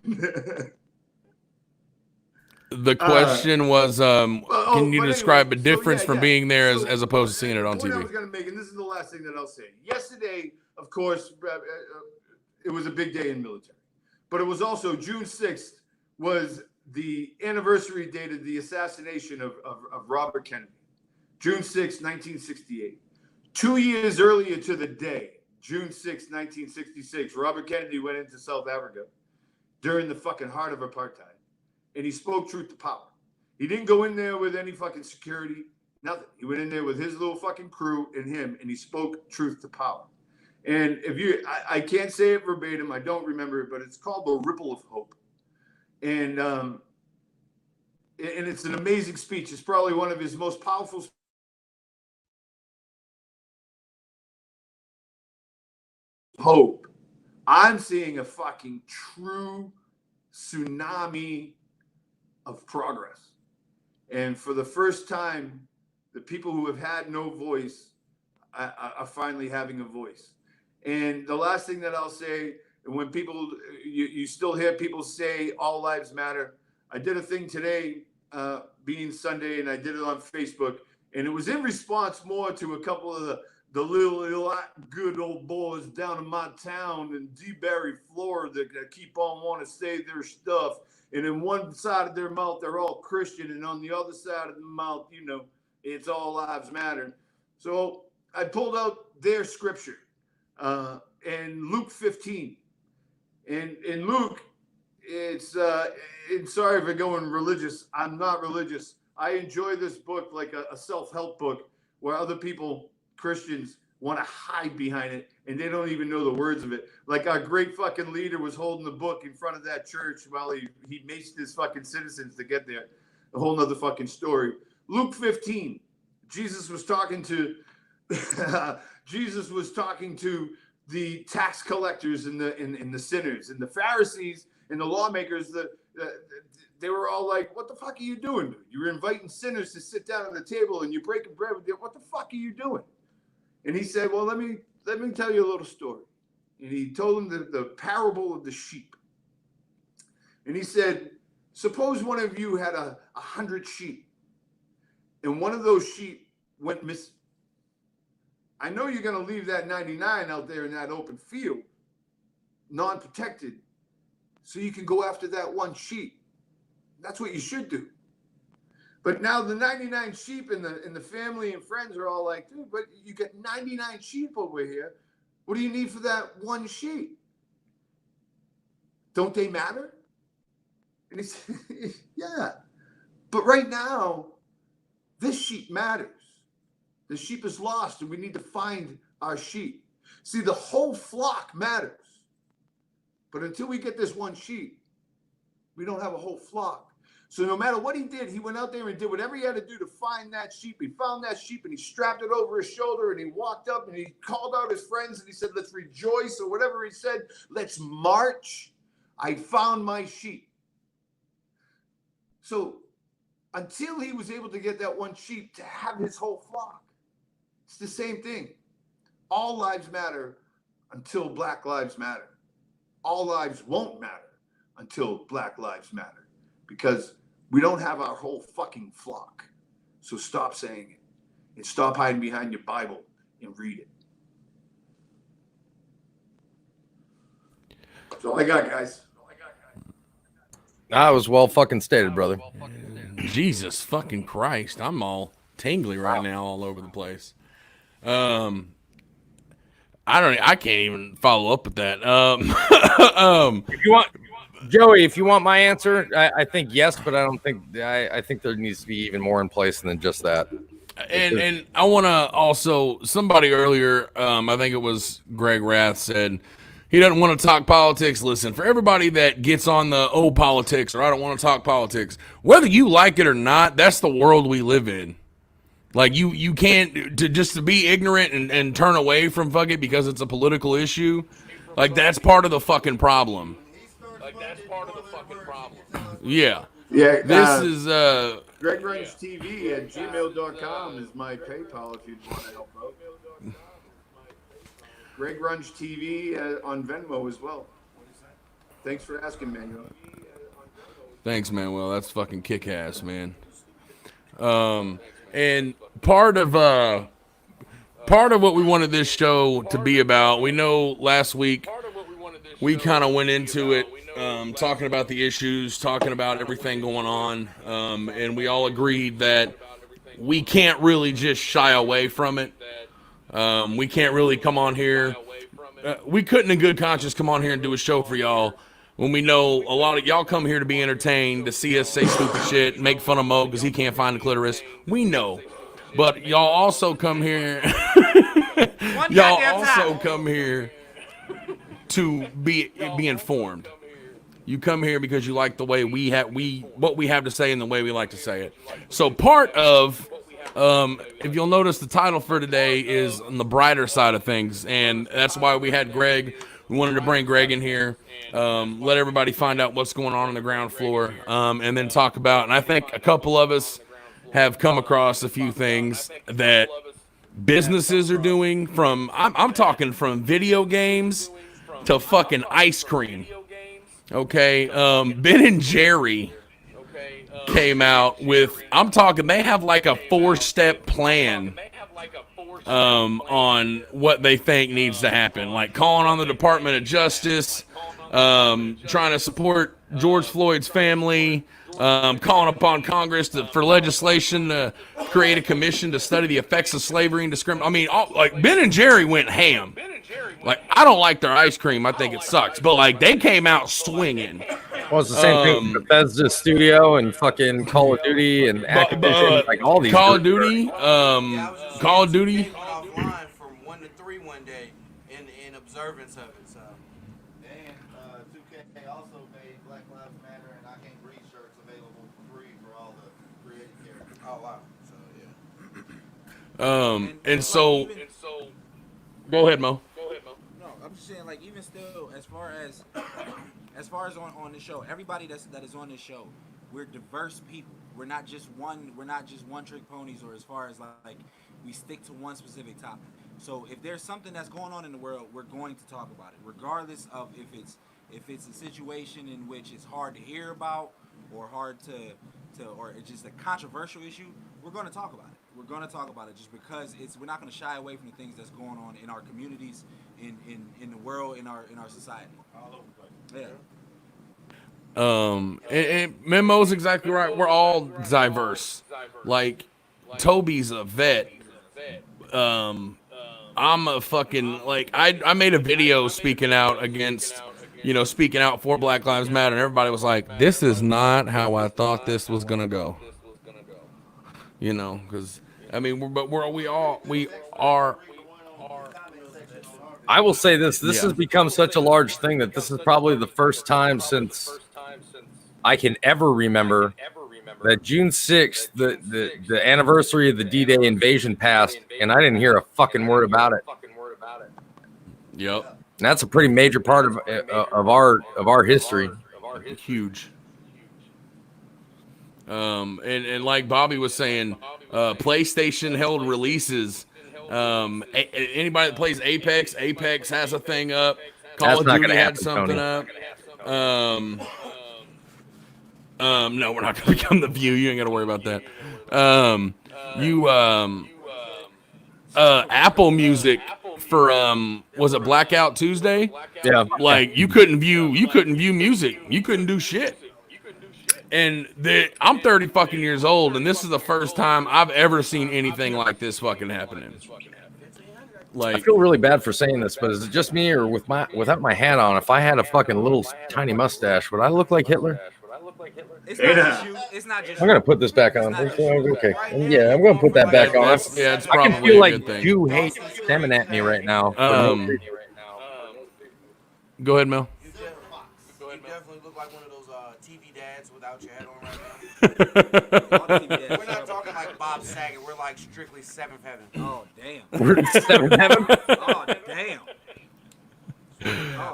The question was, can you describe a difference from being there as opposed to seeing it on The point I TV? was going to make, and this is the last thing that I'll say. Yesterday, of course, it was a big day in military, but it was also June 6th was the anniversary date of the assassination of Robert Kennedy. June 6th, 1968. 2 years earlier to the day, June 6, 1966, Robert Kennedy went into South Africa during the fucking heart of apartheid, and he spoke truth to power. He didn't go in there with any fucking security, nothing. He went in there with his little fucking crew and him, and he spoke truth to power. And if you, I can't say it verbatim, I don't remember it, but it's called The Ripple of Hope. And it's an amazing speech. It's probably one of his most powerful speeches. Hope. I'm seeing a fucking true tsunami of progress. And for the first time, the people who have had no voice are finally having a voice. And the last thing that I'll say, when people, you still hear people say all lives matter. I did a thing today, being Sunday, and I did it on Facebook. And it was in response more to a couple of the little good old boys down in my town in DeBerry, Florida, that keep on wanting to say their stuff. And in one side of their mouth, they're all Christian. And on the other side of the mouth, you know, it's all lives matter. So I pulled out their scripture in Luke 15. And in Luke, it's sorry if I'm going religious. I'm not religious. I enjoy this book like a self-help book where other people, Christians, want to hide behind it and they don't even know the words of it. Like our great fucking leader was holding the book in front of that church while he maced his fucking citizens to get there. A whole nother fucking story. Luke 15, Jesus was talking to the tax collectors and the sinners and the Pharisees and the lawmakers. They were all like, "What the fuck are you doing? You're inviting sinners to sit down at the table and you're breaking bread with them. What the fuck are you doing?" And he said, "Well, let me tell you a little story." And he told them the parable of the sheep. And he said, "Suppose one of you had 100 sheep, and one of those sheep went missing. I know you're going to leave that 99 out there in that open field, non-protected, so you can go after that one sheep. That's what you should do. But now the 99 sheep and the family and friends are all like, dude, but you got 99 sheep over here. What do you need for that one sheep? Don't they matter?" And he said, "Yeah, but right now, this sheep matters. The sheep is lost and we need to find our sheep. See, the whole flock matters. But until we get this one sheep, we don't have a whole flock. So no matter what he did, he went out there and did whatever he had to do to find that sheep. He found that sheep and he strapped it over his shoulder and he walked up and he called out his friends and he said, 'Let's rejoice,' or whatever he said. 'Let's march. I found my sheep.'" So until he was able to get that one sheep to have his whole flock, it's the same thing. All lives matter until Black lives matter. All lives won't matter until Black lives matter, because we don't have our whole fucking flock. So stop saying it and stop hiding behind your Bible and read it. That's all I got, guys. That was well fucking stated, brother. Jesus fucking Christ. I'm all tingly right now all over the place. I can't even follow up with that. If you want, Joey, if you want my answer, I think yes, but I don't think I think there needs to be even more in place than just that. And I want to also, somebody earlier, I think it was Greg Rath, said he doesn't want to talk politics. Listen, for everybody that gets on the politics or I don't want to talk politics, whether you like it or not, that's the world we live in. Like you can't to be ignorant and turn away from fuck it because it's a political issue. Like that's part of the fucking problem. Yeah. Yeah. This is Greg Runs TV at gmail.com is my PayPal if you'd want to help out. Greg Runs TV on Venmo as well. Thanks for asking, Manuel. Thanks, Manuel. That's fucking kick-ass, man. And part of what we wanted this show to be about, we know last week we kind of went into it, talking about the issues, talking about everything going on, and we all agreed that we can't really just shy away from it. We can't really come on here. We couldn't in good conscience come on here and do a show for y'all when we know a lot of y'all come here to be entertained, to see us say stupid shit, make fun of Mo because he can't find the clitoris. We know. But y'all also come here. Y'all also come here to be informed. You come here because you like the way what we have to say and the way we like to say it. So part of, if you'll notice, the title for today is on the brighter side of things, and that's why we had Greg. We wanted to bring Greg in here, let everybody find out what's going on the ground floor, and then talk about. And I think a couple of us have come across a few things that businesses are doing. I'm talking from video games to fucking ice cream. Okay, Ben and Jerry came out with, I'm talking, they have like a 4-step plan on what they think needs to happen. Like calling on the Department of Justice, trying to support George Floyd's family, calling upon Congress for legislation to create a commission to study the effects of slavery and discrimination. I mean, like Ben and Jerry went ham. Like, I don't like their ice cream. I think it sucks. But, like, they came out swinging. Well, it's the same thing with Bethesda Studio and fucking Call of Duty and Activision, like all these. Call of Duty, Call of Duty. Offline from 1 to 3 one day in observance of it. So. And 2K also made Black Lives Matter and I Can't Breathe shirts available for free for all the creative characters. Oh wow. So yeah. And so, go ahead, Mo. No, I'm just saying, like, even still, as far as on the show, everybody that is on this show, we're diverse people. We're not just one trick ponies, or as far as like we stick to one specific topic. So if there's something that's going on in the world, we're going to talk about it, regardless of if it's a situation in which it's hard to hear about or hard to or it's just a controversial issue. We're going to talk about it. We're going to talk about it just because we're not going to shy away from the things that's going on in our communities, in the world, in our society. All over the place. Yeah. And Memo's exactly right. We're all diverse. Like, Toby's a vet. I'm a fucking, like, I made a video speaking out for Black Lives Matter, and everybody was like, this is not how I thought this was gonna go. You know, because I mean, we are. I will say this has become such a large thing that this is probably the first time since I can ever remember that June 6th, the anniversary of the D-Day invasion passed, and I didn't hear a fucking word about it. Yep. And that's a pretty major part of our history. Huge. And like Bobby was saying, PlayStation held releases. Anybody that plays Apex has a thing up. Call of Duty had something up. No, we're not gonna become the View. You ain't gotta worry about that. Apple Music for was it Blackout Tuesday? Yeah. Like you couldn't view music. You couldn't do shit. And I'm 30 fucking years old, and this is the first time I've ever seen anything like this fucking happening. Like, I feel really bad for saying this, but is it just me, or without my hat on, if I had a fucking little tiny mustache, would I look like Hitler? It's not just you. It's not just I'm gonna put this back on. Okay. Yeah, I'm gonna put that back on. It's I can probably feel a like good thing. Jew hate stemming at me right now. Go ahead, Mel. You definitely look like one of those TV dads without your hat on right now. We're not talking like Bob Saget. We're like strictly Seventh Heaven. Oh damn. We're in Seventh Heaven. Oh damn.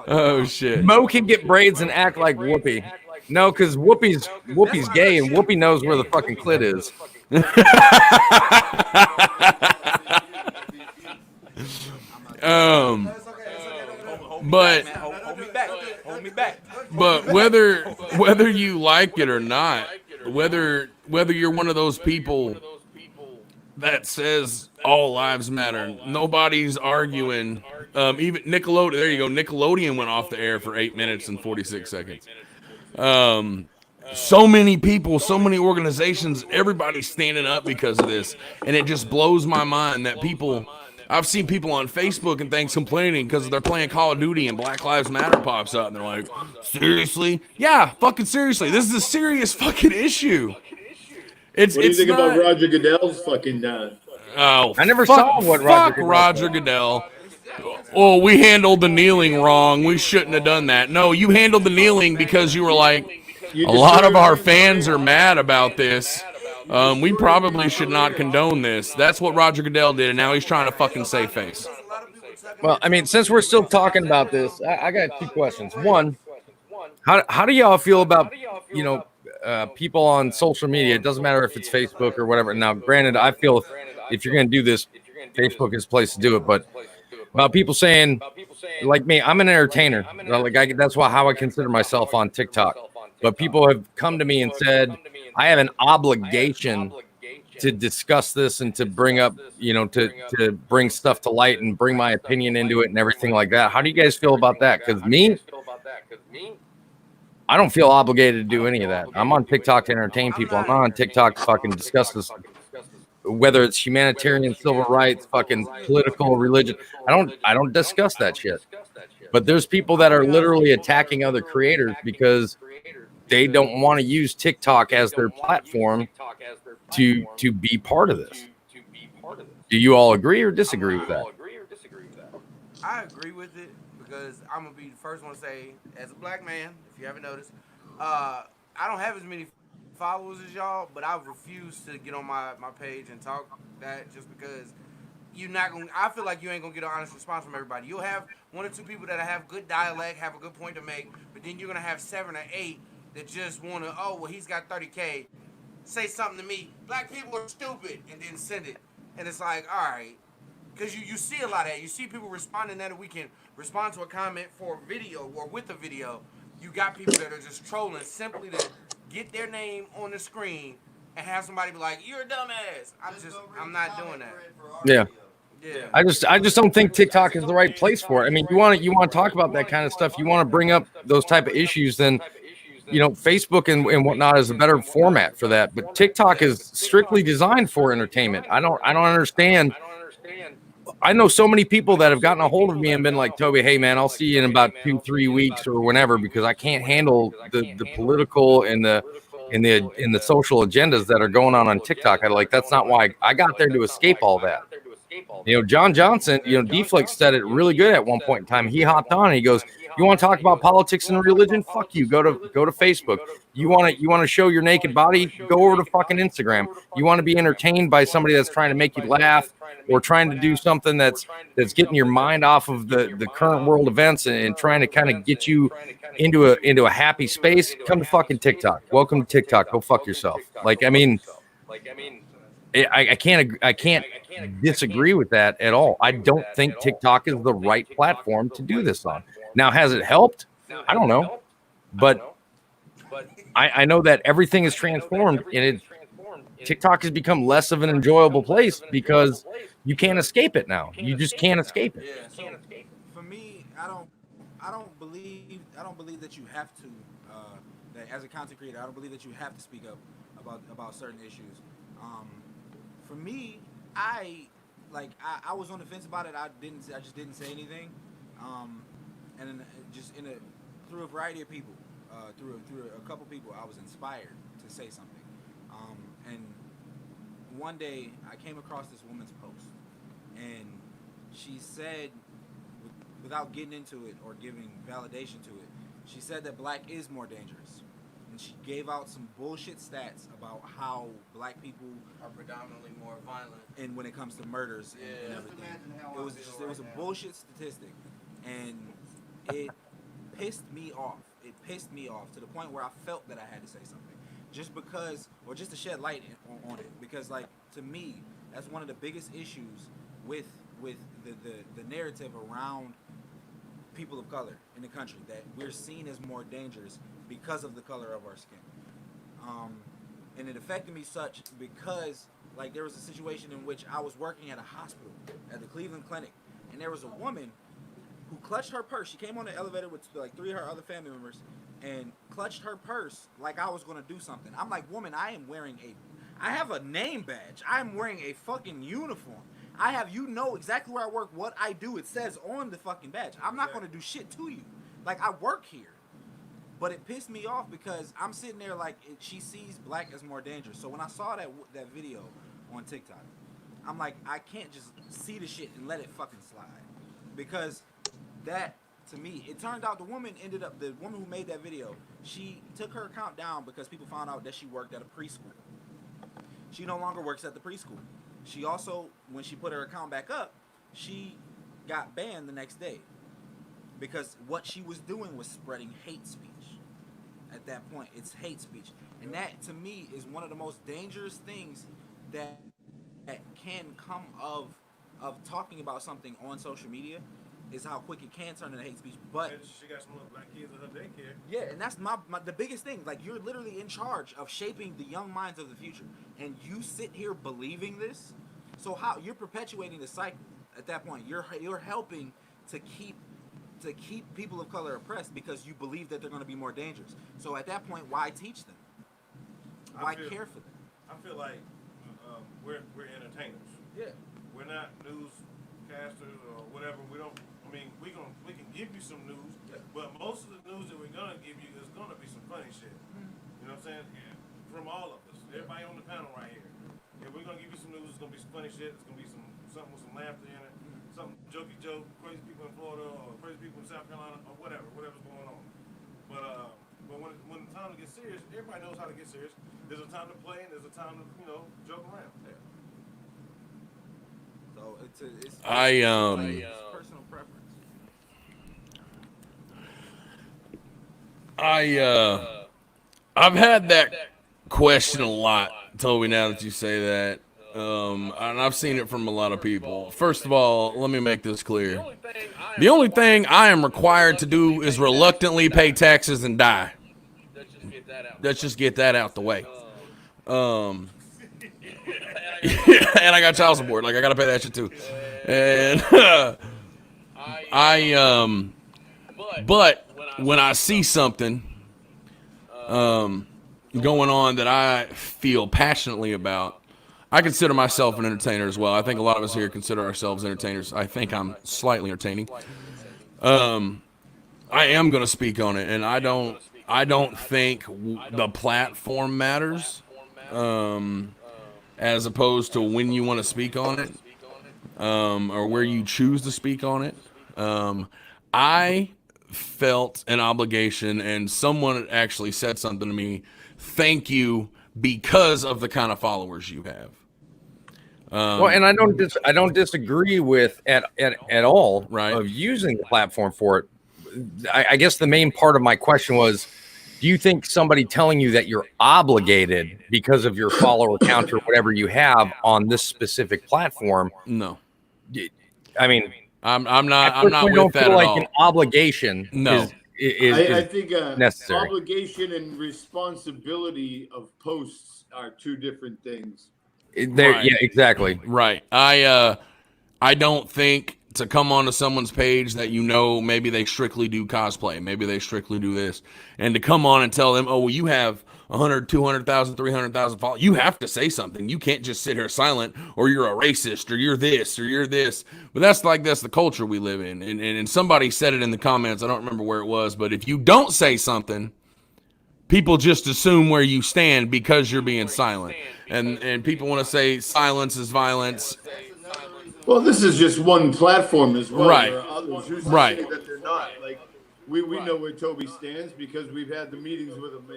Oh shit. Mo can get braids and act like Whoopi. No, because Whoopi's gay, and Whoopi knows where the fucking clit is. But Hold me back. But whether you like it or not, whether you're one of those people that says all lives matter, nobody's arguing. Even Nickelodeon, there you go. Nickelodeon went off the air for 8 minutes and 46 seconds. So many people, so many organizations, everybody's standing up because of this, and it just blows my mind that people. I've seen people on Facebook and things complaining because they're playing Call of Duty and Black Lives Matter pops up and they're like, seriously? Yeah, fucking seriously. This is a serious fucking issue. What do you think not... about Roger Goodell's fucking? Oh, I never fuck, saw what fuck Roger Roger Goodell. Oh, we handled the kneeling wrong. We shouldn't have done that. No, you handled the kneeling because you were like, a lot of our fans are mad about this. We probably should not condone this. That's what Roger Goodell did, and now he's trying to fucking save face. Well, I mean, since we're still talking about this, I got two questions. One, how do y'all feel about, you know, people on social media? It doesn't matter if it's Facebook or whatever. Now, granted, I feel if you're going to do this, Facebook is the place to do it. But about people saying, like me, I'm an entertainer. Like that's how I consider myself on TikTok. But people have come to me and said, I have an obligation to discuss this and to bring up, you know, to bring stuff to light and bring my opinion into it and everything like that. How do you guys feel about that? Because me, I don't feel obligated to do any of that. I'm on TikTok to entertain people. I'm not on TikTok to fucking discuss this, whether it's humanitarian, civil rights, fucking political, religion. I don't discuss that shit. But there's people that are literally attacking other creators because they don't want to use TikTok as their platform to be part of this. Do you all agree or disagree with that? I agree with it because I'm gonna be the first one to say, as a black man, if you haven't noticed, I don't have as many followers as y'all, but I refuse to get on my page and talk that just because you're not gonna. I feel like you ain't gonna get an honest response from everybody. You'll have one or two people that have good dialect, have a good point to make, but then you're gonna have 7 or 8 that just wanna, oh well, he's got 30K. Say something to me. Black people are stupid, and then send it, and it's like, all right. Because you see a lot of that. You see people responding that we can respond to a comment for a video or with a video. You got people that are just trolling simply to get their name on the screen and have somebody be like, "You're a dumbass." I'm not doing that. Yeah. Yeah. I just don't think TikTok is the right place for it. I mean, you want to talk about that kind of stuff. You want to bring up those type of issues, then you know, Facebook and whatnot is a better format for that. But TikTok is strictly designed for entertainment. I don't understand. I know so many people that have gotten a hold of me and been like, Toby, hey man, I'll see you in about 2-3 weeks or whenever, because I can't handle the political and the social agendas that are going on TikTok. That's not why I got there, to escape all that. You know, John Johnson, you know, D-Flex said it really good at one point in time. He hopped on and he goes, you want to talk about politics and religion? Fuck you. Go to Facebook. You want to show your naked body? Go over to fucking Instagram. You want to be entertained by somebody that's trying to make you laugh or trying to do something that's getting your mind off of the current world events and trying to kind of get you into a happy space? Come to fucking TikTok. Welcome to TikTok. Go fuck yourself. I mean, I can't disagree with that at all. I don't think TikTok is the right platform to do this on. Now, has it helped? I don't know, but I know that everything is transformed, and TikTok has become less of an enjoyable place because you can't escape it now. You just can't escape it. Yeah, so for me, I don't believe that you have to. That as a content creator, I don't believe that you have to speak up about certain issues. For me, I was on the fence about it. I just didn't say anything. And then just through a variety of people, through a couple people, I was inspired to say something. And one day I came across this woman's post, and she said, without getting into it or giving validation to it, she said that black is more dangerous. And she gave out some bullshit stats about how black people are predominantly more violent, and when it comes to murders and everything. It was a bullshit statistic, and it pissed me off. It pissed me off to the point where I felt that I had to say something, just because, or just to shed light on it, because to me, that's one of the biggest issues with the narrative around people of color in the country, that we're seen as more dangerous because of the color of our skin. And it affected me such because there was a situation in which I was working at a hospital at the Cleveland Clinic, and there was a woman who clutched her purse. She came on the elevator with 3 of her other family members and clutched her purse like I was going to do something. I'm like, woman, I have a name badge. I'm wearing a fucking uniform. I have, you know exactly where I work, what I do. It says on the fucking badge. I'm not going to do shit to you. Like, I work here. But it pissed me off because I'm sitting there like, she sees black as more dangerous. So when I saw that video on TikTok, I'm like, I can't just see the shit and let it fucking slide. Because that, to me, it turned out the woman who made that video, she took her account down because people found out that she worked at a preschool. She no longer works at the preschool. She also, when she put her account back up, she got banned the next day because what she was doing was spreading hate speech. At that point, it's hate speech, and that to me is one of the most dangerous things that can come of talking about something on social media, is how quick it can turn into hate speech. But she got some little black kids in her daycare. Yeah, and that's the biggest thing. Like, you're literally in charge of shaping the young minds of the future, and you sit here believing this. So how you're perpetuating the cycle? At that point, you're helping to keep people of color oppressed because you believe that they're going to be more dangerous. So at that point, why teach them? Why care for them? I feel like we're entertainers. Yeah. We're not newscasters or whatever. We don't. I mean, we can give you some news, but most of the news that we're gonna give you is gonna be some funny shit. You know what I'm saying? From all of us, everybody on the panel right here. If we're gonna give you some news, it's gonna be some funny shit. It's gonna be something with some laughter in it. Some jokey joke, crazy people in Florida or crazy people in South Carolina or whatever's going on. But when the time to get serious, everybody knows how to get serious. There's a time to play and there's a time to joke around. Yeah. So it's personal preference. I've had that question a lot, Toby, now that you say that. And I've seen it from a lot of people. First of all, let me make this clear. The only thing I am required to do is reluctantly pay taxes and die. Let's just get that out the way. And I got child support. Like, I gotta pay that shit too. And but when I see something going on that I feel passionately about, I consider myself an entertainer as well. I think a lot of us here consider ourselves entertainers. I think I'm slightly entertaining. I am going to speak on it, and I don't think the platform matters, as opposed to when you want to speak on it, or where you choose to speak on it. I felt an obligation, and someone actually said something to me. Thank you, because of the kind of followers you have. Well, and I don't disagree with at all, right, of using the platform for it. I guess the main part of my question was, do you think somebody telling you that you're obligated because of your follower count or whatever you have on this specific platform? No. I mean, I'm not with that at like all. An obligation. No. I think necessary. Obligation and responsibility of posts are two different things. Right. Yeah, exactly. Right. I don't think to come onto someone's page that maybe they strictly do cosplay, maybe they strictly do this, and to come on and tell them, oh, well, you have 100, 200,000, 300,000 followers. You have to say something. You can't just sit here silent, or you're a racist, or you're this, or you're this. But that's the culture we live in. And somebody said it in the comments. I don't remember where it was, but if you don't say something, people just assume where you stand because you're being silent. And people want to say silence is violence. Well, this is just one platform as well. Right. There are others who Right. say that they're not. Like, we know where Toby stands because we've had the meetings with him.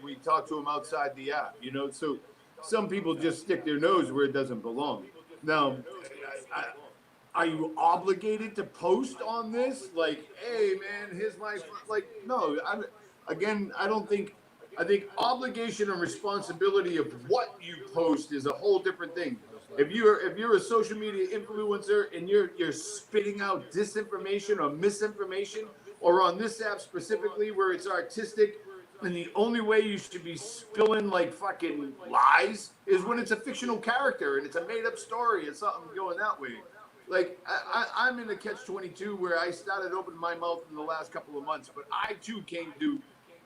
We talk to him outside the app, So some people just stick their nose where it doesn't belong. Now, are you obligated to post on this? Like, hey, man, here's my... Like, no. I think obligation and responsibility of what you post is a whole different thing. If you're a social media influencer and you're spitting out disinformation or misinformation, or on this app specifically where it's artistic, and the only way you should be spilling like fucking lies is when it's a fictional character and it's a made up story and something going that way. Like, I'm in a catch-22 where I started opening my mouth in the last couple of months, but I too came to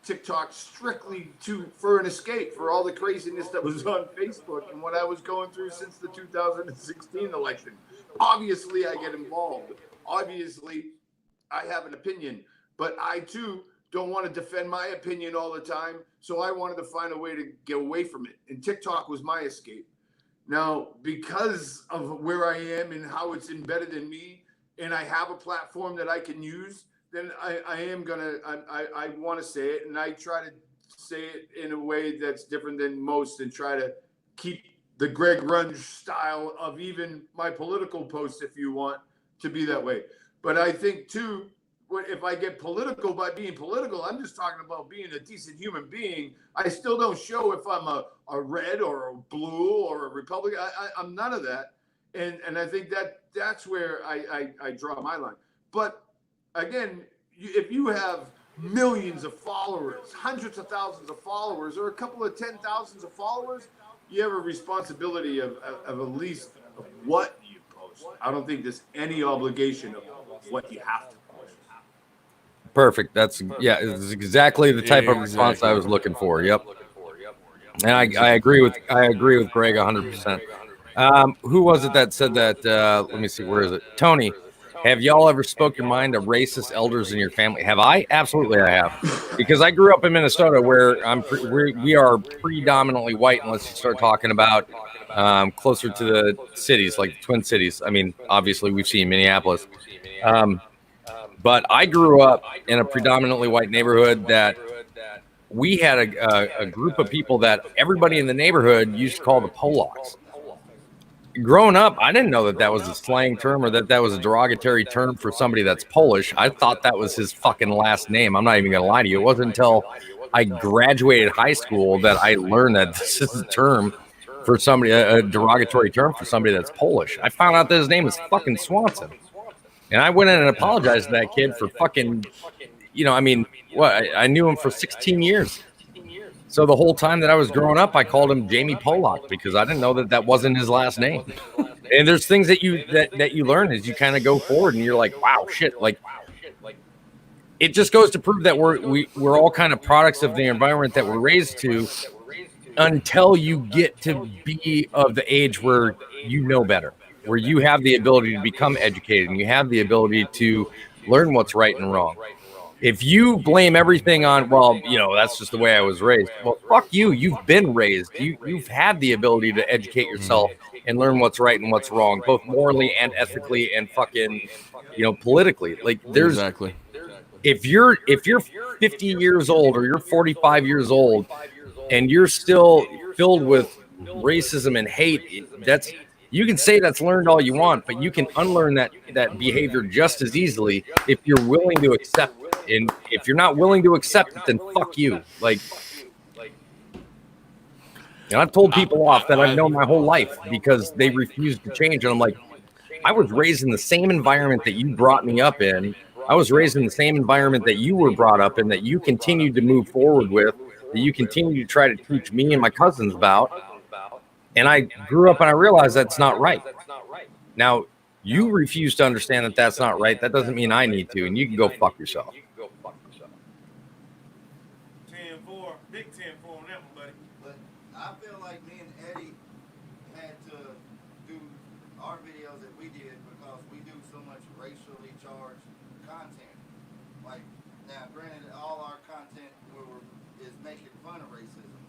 TikTok strictly for an escape for all the craziness that was on Facebook and what I was going through since the 2016 election. Obviously, I get involved. Obviously, I have an opinion, but I too don't want to defend my opinion all the time. So I wanted to find a way to get away from it. And TikTok was my escape. Now, because of where I am and how it's embedded in me, and I have a platform that I can use, then I want to say it, and I try to say it in a way that's different than most, and try to keep the Greg Runge style of even my political posts, if you want to be that way. But I think too, if I get political by being political, I'm just talking about being a decent human being. I still don't show if I'm a red or a blue or a Republican. I'm none of that. And I think that's where I draw my line. But again, if you have millions of followers, hundreds of thousands of followers, or a couple of 10,000s of followers, you have a responsibility of at least of what you post. I don't think there's any obligation of what you have to post. Perfect. That's exactly the type of response I was looking for. Yep. And I agree with Greg 100%. Who was it that said that? Let me see. Where is it? Tony. Have y'all ever spoke your mind to racist elders in your family? Have I? Absolutely, I have. Because I grew up in Minnesota, where we are predominantly white, unless you start talking about closer to the cities, like the Twin Cities. I mean, obviously, we've seen Minneapolis. But I grew up in a predominantly white neighborhood that we had a group of people that everybody in the neighborhood used to call the Polacks. Growing up, I didn't know that was a slang term or that was a derogatory term for somebody that's Polish. I thought that was his fucking last name. I'm not even going to lie to you. It wasn't until I graduated high school that I learned that this is a term for somebody, a derogatory term for somebody that's Polish. I found out that his name is fucking Swanson. And I went in and apologized to that kid for fucking, I mean, what? I knew him for 16 years. So the whole time that I was growing up, I called him Jamie Polak because I didn't know that wasn't his last name. And there's things that you learn as you kind of go forward, and you're like, wow, shit. Like, it just goes to prove that we're all kind of products of the environment that we're raised to, until you get to be of the age where you know better, where you have the ability to become educated and you have the ability to learn what's right and wrong. If you blame everything on, well, that's just the way I was raised. Well, fuck you. You've been raised. You've had the ability to educate yourself and learn what's right and what's wrong, both morally and ethically and fucking, politically. Like, there's exactly. If you're 50 years old or you're 45 years old and you're still filled with racism and hate, you can say that's learned all you want, but you can unlearn that behavior just as easily if you're willing to accept it. And if you're not willing to accept it, then fuck you. Like, and I've told people off that I've known my whole life because they refuse to change. And I'm like, I was raised in the same environment that you brought me up in. I was raised in the same environment that you were brought up in, that you continued to move forward with, that you continue to try to teach me and my cousins about. And I grew up and I realized that's not right. Now, you refuse to understand that that's not right. That doesn't mean I need to, and you can go fuck yourself. 10-4, big 10-4 on that one, buddy. But I feel like me and Eddie had to do our videos that we did because we do so much racially charged content. Like, now, granted, all our content is making fun of racism,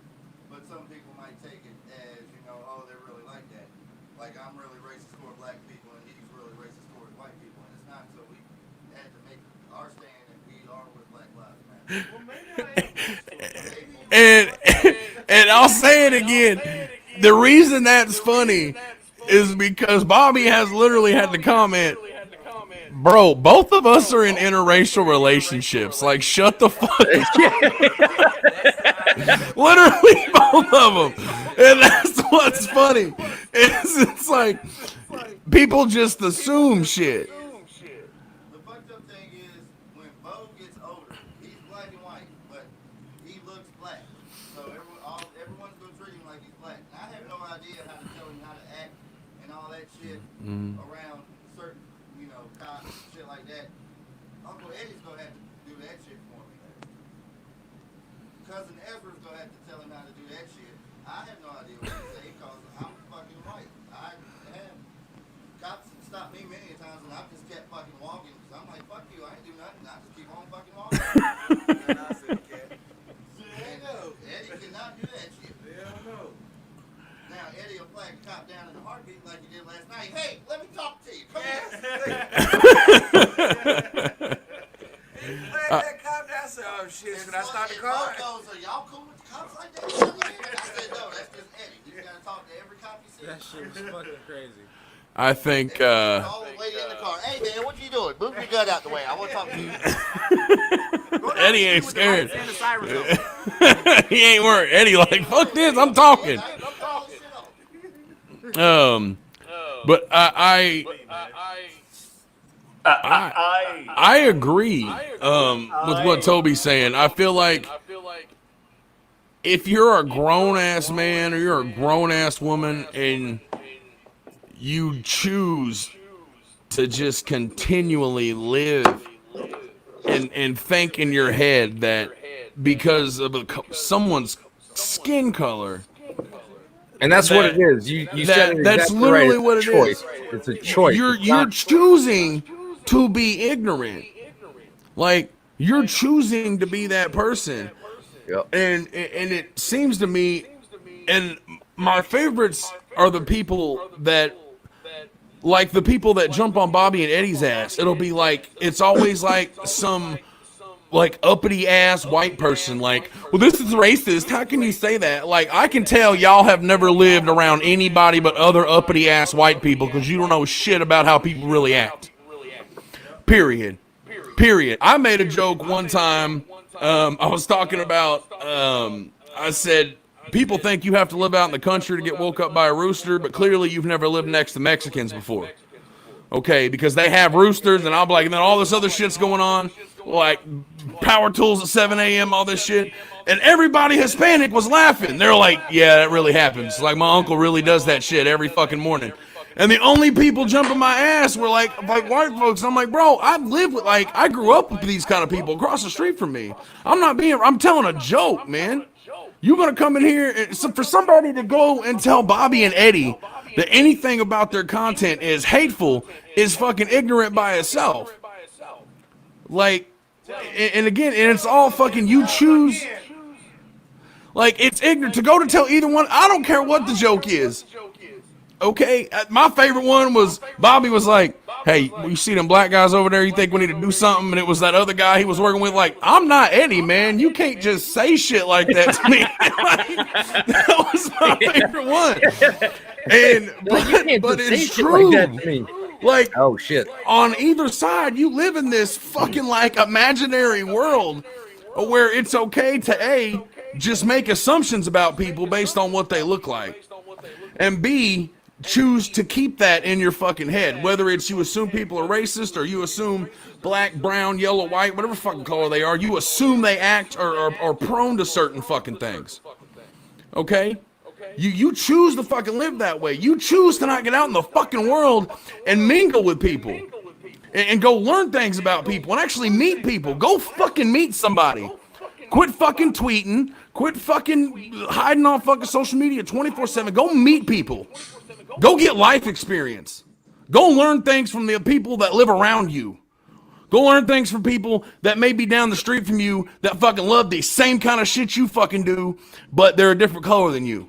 but some people might take it as, oh, they're really like that. Like, I'm really racist toward black people, and he's really racist toward white people, and it's not. So we had to make our stand, and we are with Black Lives Matter. Well, maybe And I'll say it again. The reason that's funny is because Bobby has literally had to comment, bro, both of us are in interracial relationships. Like, shut the fuck up. Literally both of them. And that's what's funny. It's like, people just assume shit. The fucked up thing is, when Bo gets older, he's black and white, but he looks black. So everyone's gonna treat him like he's black. And I have no idea how to tell him how to act and all that shit around certain, cops and shit like that. Uncle Eddie's gonna have to do that shit for me. Cousin Ezra's gonna have to tell him how to do that shit. I have no idea what to say because I'm fucking white. I have cops and stopped me many times, and I've just kept fucking walking because I'm like, fuck you, I ain't do nothing. I just keep on fucking walking. And I said, Eddie cannot do that shit. Hell no. Now Eddie will flag a cop down in a heartbeat like he did last night. Hey, let me talk to you. Come here. He flagged that cop down. I said, oh shit, should I start the car? Goes, are y'all cool with the cops like that? I said, no, that's just Eddie. You gotta talk to every cop you see. That shit was fucking crazy. I think All the way in the car. Hey man, what you doing? Move your gun out the way. I want to talk to you. Eddie ain't scared. He ain't worried. Eddie like, fuck this, I'm talking. But I agree with what Toby's saying. I feel like if you're a grown ass man or you're a grown ass woman and you choose to just continually live and think in your head that because of someone's skin color. And that's what it is. You said it that's exactly literally right. what it is. It's a choice. You're choosing to be ignorant. Like you're choosing to be that person. Yep. And it seems to me, and my favorites are the people that, like the people that jump on Bobby and Eddie's ass. It'll be like, it's always like some like uppity ass white person like, well, this is racist. How can you say that? Like, I can tell y'all have never lived around anybody but other uppity ass white people because you don't know shit about how people really act. Period. I made a joke one time. I was talking about, I said, people think you have to live out in the country to get woke up by a rooster, but clearly you've never lived next to Mexicans before. Okay, because they have roosters, and I'll be like, and then all this other shit's going on, like power tools at 7 a.m., all this shit. And everybody Hispanic was laughing. They're like, yeah, that really happens. Like, my uncle really does that shit every fucking morning. And the only people jumping my ass were like white folks. I'm like, bro, I've lived with, like, I grew up with these kind of people across the street from me. I'm telling a joke, man. You're going to come in here, and so for somebody to go and tell Bobby and Eddie that anything about their content is hateful is fucking ignorant by itself. Like, and again, and it's all fucking, you choose. Like, it's ignorant to go to tell either one. I don't care what the joke is. Okay, my favorite one was Bobby was like, hey, you see them black guys over there, you think we need to do something? And it was that other guy he was working with, like, I'm not Eddie, man. You can't just say shit like that to me. Like, that was my favorite one. And but it's true. Like that to me. Like, oh shit. On either side, you live in this fucking like imaginary world where it's okay to just make assumptions about people based on what they look like, and B, choose to keep that in your fucking head. Whether it's you assume people are racist or you assume black, brown, yellow, white, whatever fucking color they are, you assume they act or are prone to certain fucking things. Okay? You choose to fucking live that way. You choose to not get out in the fucking world and mingle with people and go learn things about people and actually meet people. Go fucking meet somebody. Quit fucking tweeting. Quit fucking hiding on fucking social media 24/7. Go meet people. Go get life experience. Go learn things from the people that live around you. Go learn things from people that may be down the street from you that fucking love the same kind of shit you fucking do, but they're a different color than you.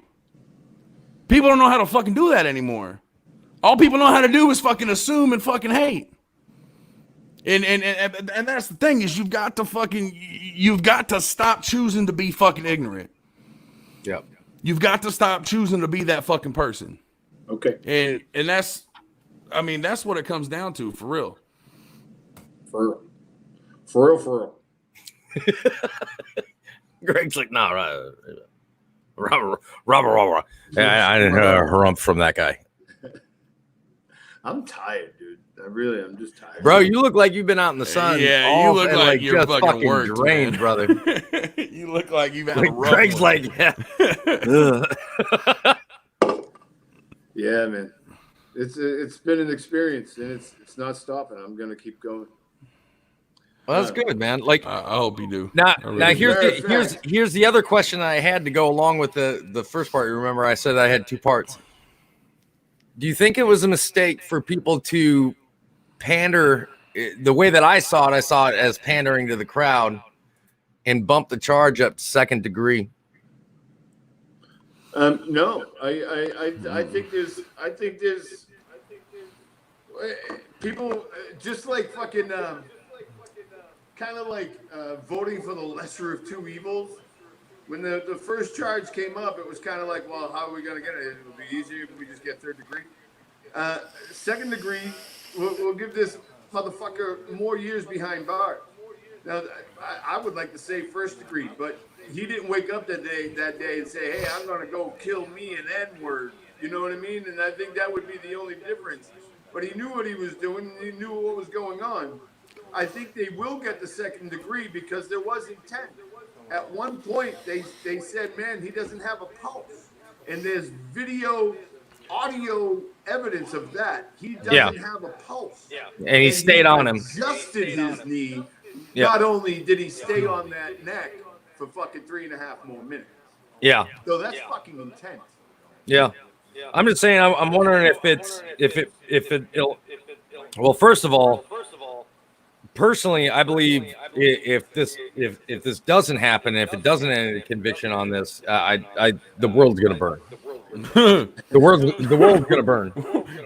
People don't know how to fucking do that anymore. All people know how to do is fucking assume and fucking hate. And that's the thing is you've got to stop choosing to be fucking ignorant. Yep. You've got to stop choosing to be that fucking person. Okay. And that's what it comes down to, for real. For real. Greg's like, nah, right. Robert. I didn't hear a harump from that guy. I'm tired, dude. I'm just tired. Bro, you look like you've been out in the sun. Yeah, you look like you're just fucking worked, drained, man. Brother. You look like you've had a rough Greg's one. like, yeah. Yeah, man. It's been an experience, and it's not stopping. I'm gonna keep going. Well, that's good, man. Like, I hope you do. Now do. here's the other question I had to go along with the first part. You remember I said I had two parts. Do you think it was a mistake for people to pander the way that I saw it as pandering to the crowd and bump the charge up to second degree? No, I think there's people just like fucking kind of like voting for the lesser of two evils. When the first charge came up, it was kind of like, well, how are we gonna get it? It'll be easier if we just get third degree. Second degree, we'll give this motherfucker more years behind bars. Now, I would like to say first degree, but he didn't wake up that day and say, hey, I'm going to go kill me an N-word. You know what I mean? And I think that would be the only difference. But he knew what he was doing, and he knew what was going on. I think they will get the second degree because there was intent. At one point, they said, man, he doesn't have a pulse. And there's audio evidence of that. He doesn't have a pulse. And he stayed on him. Adjusted his knee. Yeah. Not only did he stay on that neck for fucking 3.5 more minutes. Yeah. So that's fucking intense. Yeah. I'm just saying. I'm wondering if it'll. Well, first of all, personally, I believe if this doesn't happen, if it doesn't end in a conviction on this, the world's gonna burn. the world's gonna burn.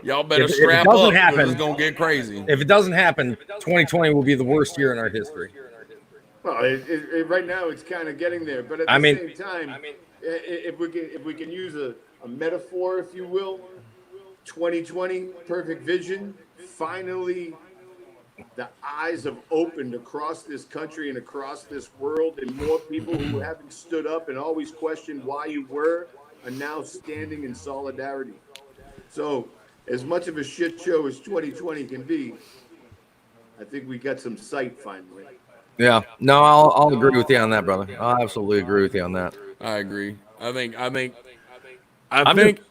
Y'all better If it strap doesn't up. happen, It's gonna get crazy. If it doesn't happen, 2020 will be the worst year in our history. Well, right now it's kind of getting there, but at the same time, if we can use a metaphor, if you will, 2020, perfect vision. Finally, the eyes have opened across this country and across this world, and more people who haven't stood up and always questioned why you were are now standing in solidarity. So, as much of a shit show as 2020 can be, I think we got some sight finally. Yeah, no, I'll agree with you on that, brother. I'll absolutely agree with you on that. I agree. I think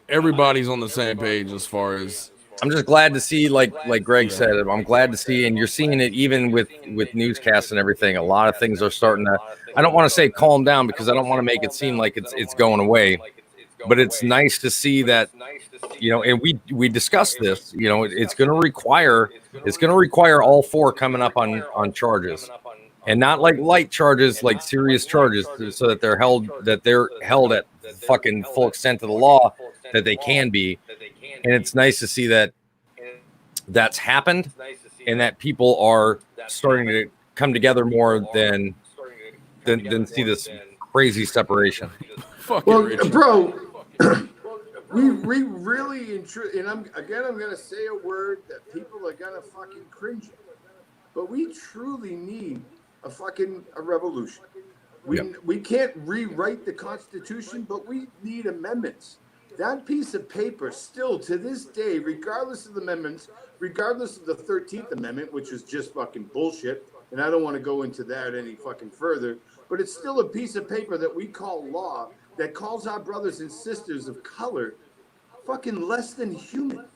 everybody's on the same page as far as. I'm just glad to see, like Greg said, I'm glad to see, and you're seeing it even with newscasts and everything. A lot of things are starting to. I don't want to say calm down because I don't want to make it seem like it's going away, but it's nice to see that, you know, and we discussed this. You know, it's going to require all four coming up on charges. And not like light charges, like serious charges, so that they're held at fucking full extent of the law that they can be. And it's nice to see that that's happened, and that people are starting to come together more than see this crazy separation. Well, bro, we really and I'm gonna say a word that people are gonna fucking cringe at, but we truly need a revolution. We can't rewrite the Constitution, but we need amendments. That piece of paper still to this day, regardless of the amendments, regardless of the 13th Amendment, which is just fucking bullshit, and I don't want to go into that any fucking further, but it's still a piece of paper that we call law that calls our brothers and sisters of color fucking less than human,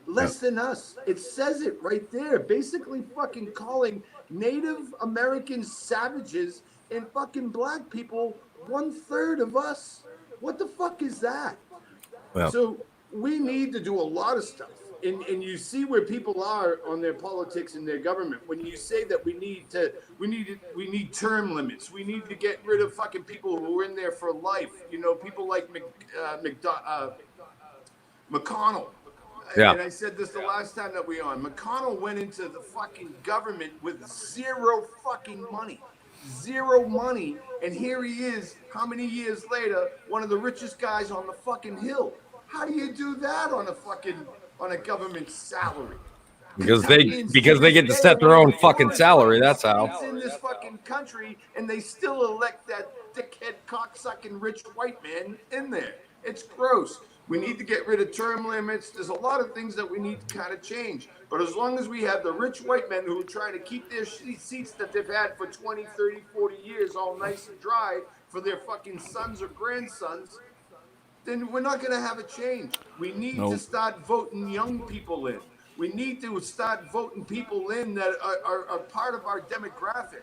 less than us. It says it right there, basically fucking calling Native American savages and fucking black people 1/3 of us. What the fuck is that? Well. So we need to do a lot of stuff. And you see where people are on their politics and their government. When you say that we need term limits, we need to get rid of fucking people who are in there for life. You know, people like McConnell. Yeah. And I said this the last time that we were on. McConnell went into the fucking government with zero fucking money. Zero money. And here he is, how many years later, one of the richest guys on the fucking hill. How do you do that on a government salary? Because they get to set their own fucking salary. That's how. It's in this fucking country, and they still elect that dickhead cocksucking rich white man in there. It's gross. We need to get rid of term limits. There's a lot of things that we need to kind of change. But as long as we have the rich white men who are trying to keep their seats that they've had for 20, 30, 40 years all nice and dry for their fucking sons or grandsons, then we're not going to have a change. We need to start voting young people in. We need to start voting people in that are part of our demographic.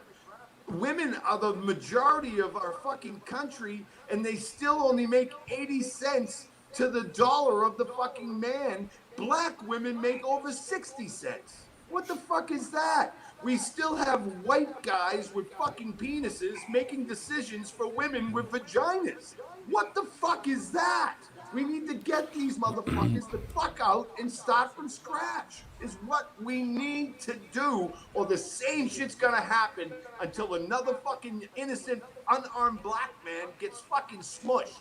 Women are the majority of our fucking country, and they still only make 80 cents to the dollar of the fucking man, Black women make over 60 cents. What the fuck is that? We still have white guys with fucking penises making decisions for women with vaginas. What the fuck is that? We need to get these motherfuckers the fuck out and start from scratch, is what we need to do, or the same shit's gonna happen until another fucking innocent, unarmed black man gets fucking smushed.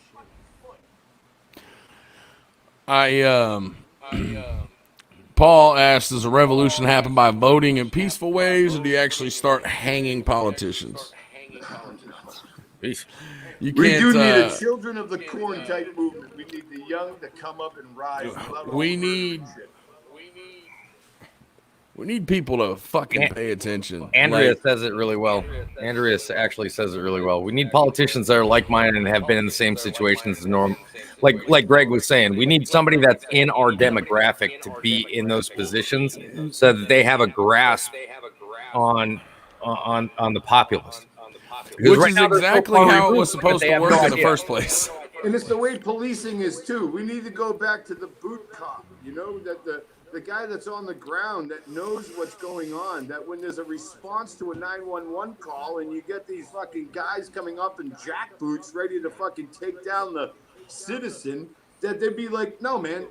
Paul asks, does a revolution happen by voting in peaceful ways, or do you actually start hanging politicians? You We can't. do need a children of the corn type movement. We need the young to come up and rise. We need people to fucking pay attention. Andrea says it really well. Andrea actually says it really well. We need politicians that are like-minded and have been in the same situations as norm. Like Greg was saying, we need somebody that's in our demographic to be in those positions so that they have a grasp on the populace. Which is exactly how it was supposed to work in the first place. And it's the way policing is too. We need to go back to the boot cop, you know, that the guy that's on the ground that knows what's going on, that when there's a response to a 911 call and you get these fucking guys coming up in jackboots ready to fucking take down the citizen, that they'd be like, no, man,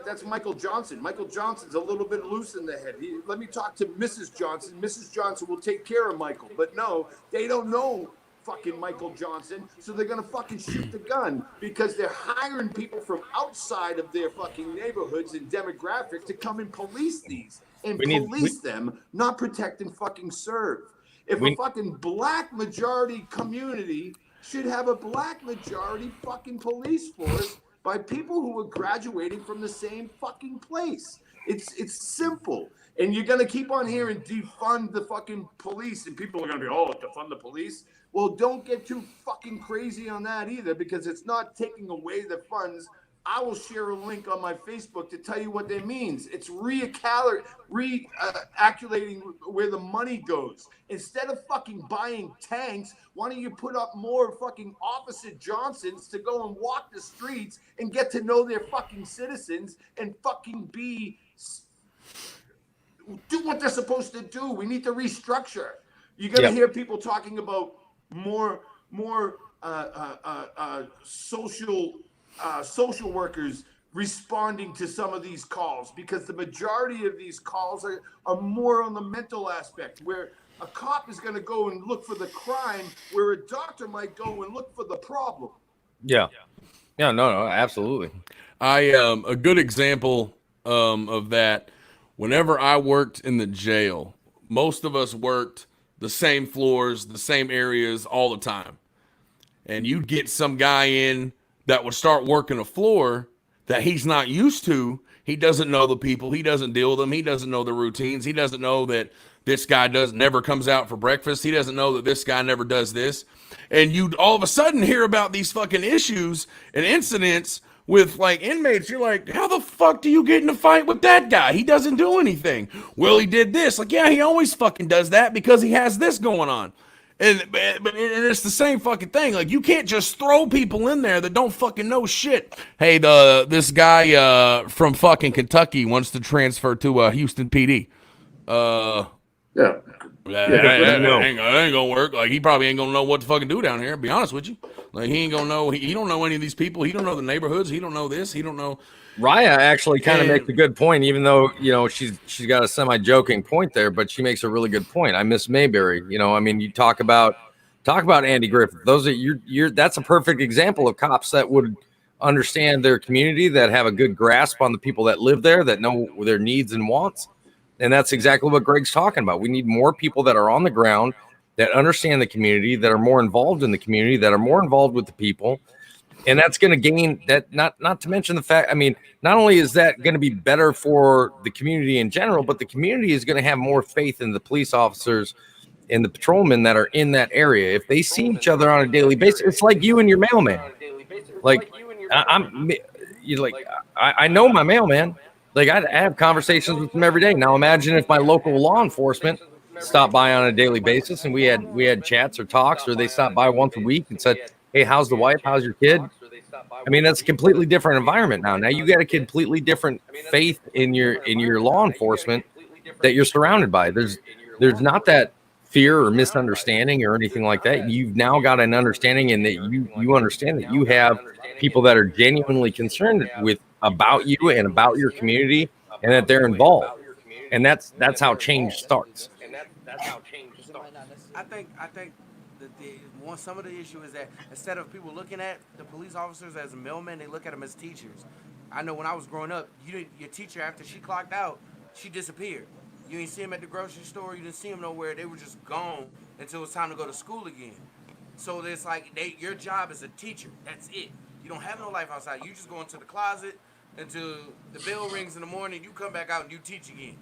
that's Michael Johnson. Michael Johnson's a little bit loose in the head. Let me talk to Mrs. Johnson. Mrs. Johnson will take care of Michael. But no, they don't know fucking Michael Johnson, so they're gonna fucking shoot the gun because they're hiring people from outside of their fucking neighborhoods and demographic to come and police these and police them, not protect and fucking serve. If a fucking black majority community should have a black majority fucking police force by people who are graduating from the same fucking place. It's simple. And you're gonna keep on hearing defund the fucking police, and people are gonna be, oh, defund the police. Well, don't get too fucking crazy on that either, because it's not taking away the funds. I will share a link on my Facebook to tell you what that means. It's reacculating where the money goes. Instead of fucking buying tanks, why don't you put up more fucking Officer Johnsons to go and walk the streets and get to know their fucking citizens and fucking do what they're supposed to do. We need to restructure. You're going to hear people talking about more social workers responding to some of these calls, because the majority of these calls are more on the mental aspect, where a cop is going to go and look for the crime, where a doctor might go and look for the problem. No, absolutely. A good example of that, whenever I worked in the jail, most of us worked the same floors, the same areas all the time. And you'd get some guy in that would start working a floor that he's not used to. He doesn't know the people. He doesn't deal with them. He doesn't know the routines. He doesn't know that this guy never comes out for breakfast. He doesn't know that this guy never does this. And you all of a sudden hear about these fucking issues and incidents with like inmates. You're like, how the fuck do you get in a fight with that guy? He doesn't do anything. Well, he did this. Like, yeah, he always fucking does that because he has this going on. And it's the same fucking thing. Like, you can't just throw people in there that don't fucking know shit. Hey, this guy from fucking Kentucky wants to transfer to Houston PD. That ain't gonna work. Like, he probably ain't gonna know what to fucking do down here, to be honest with you. Like, he ain't gonna know. He don't know any of these people. He don't know the neighborhoods. He don't know this. He don't know. Raya actually kind of makes a good point, even though, you know, she's got a semi-joking point there, but she makes a really good point. I miss Mayberry. You know, I mean, you talk about Andy Griffith. Those are that's a perfect example of cops that would understand their community, that have a good grasp on the people that live there, that know their needs and wants. And that's exactly what Greg's talking about. We need more people that are on the ground, that understand the community, that are more involved in the community, that are more involved with the people. And that's going to gain that, not to mention the fact, I mean, not only is that going to be better for the community in general, but the community is going to have more faith in the police officers and the patrolmen that are in that area. If they see each other on a daily basis, it's like you and your mailman. Like, I know my mailman. Like, I have conversations with them every day. Now imagine if my local law enforcement stopped by on a daily basis and we had chats or talks, or they stopped by once a week and said, hey, how's the wife? How's your kid? I mean, that's a completely different environment now. Now you got a completely different faith in your law enforcement that you're surrounded by. There's not that fear or misunderstanding or anything like that. You've now got an understanding, and that you understand that you have people that are genuinely concerned with about you and about your community, and that they're involved. And that's how change starts. I think some of the issue is that instead of people looking at the police officers as mailmen, they look at them as teachers. I know when I was growing up, your teacher, after she clocked out, she disappeared. You didn't see them at the grocery store. You didn't see them nowhere. They were just gone until it was time to go to school again. So it's like your job is a teacher. That's it. You don't have no life outside. You just go into the closet until the bell rings in the morning. You come back out and you teach again.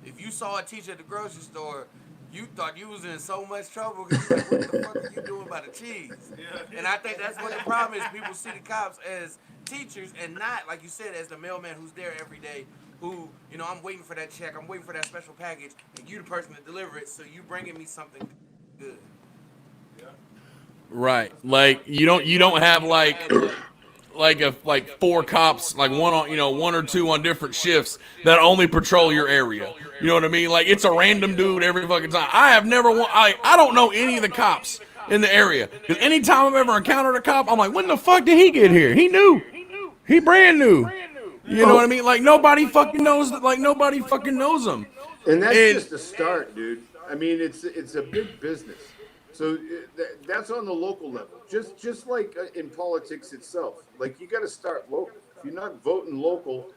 If you saw a teacher at the grocery store, you thought you was in so much trouble because you're like, what the fuck are you doing by the cheese? And I think that's what the problem is. People see the cops as teachers and not, like you said, as the mailman who's there every day, who, I'm waiting for that check, I'm waiting for that special package, and you the person to deliver it, so you bringing me something good. Right. Like you don't have like four cops, like one or two on different shifts that only patrol your area. You know what I mean? Like it's a random dude every fucking time. I have never I don't know any of the cops in the area. Because anytime I've ever encountered a cop, I'm like, when the fuck did he get here? He knew. He brand new. You know what I mean? Like nobody fucking knows him. And that's just the start, dude. I mean, it's a big business. So that's on the local level. Just like in politics itself. Like you got to start local. If you're not voting local,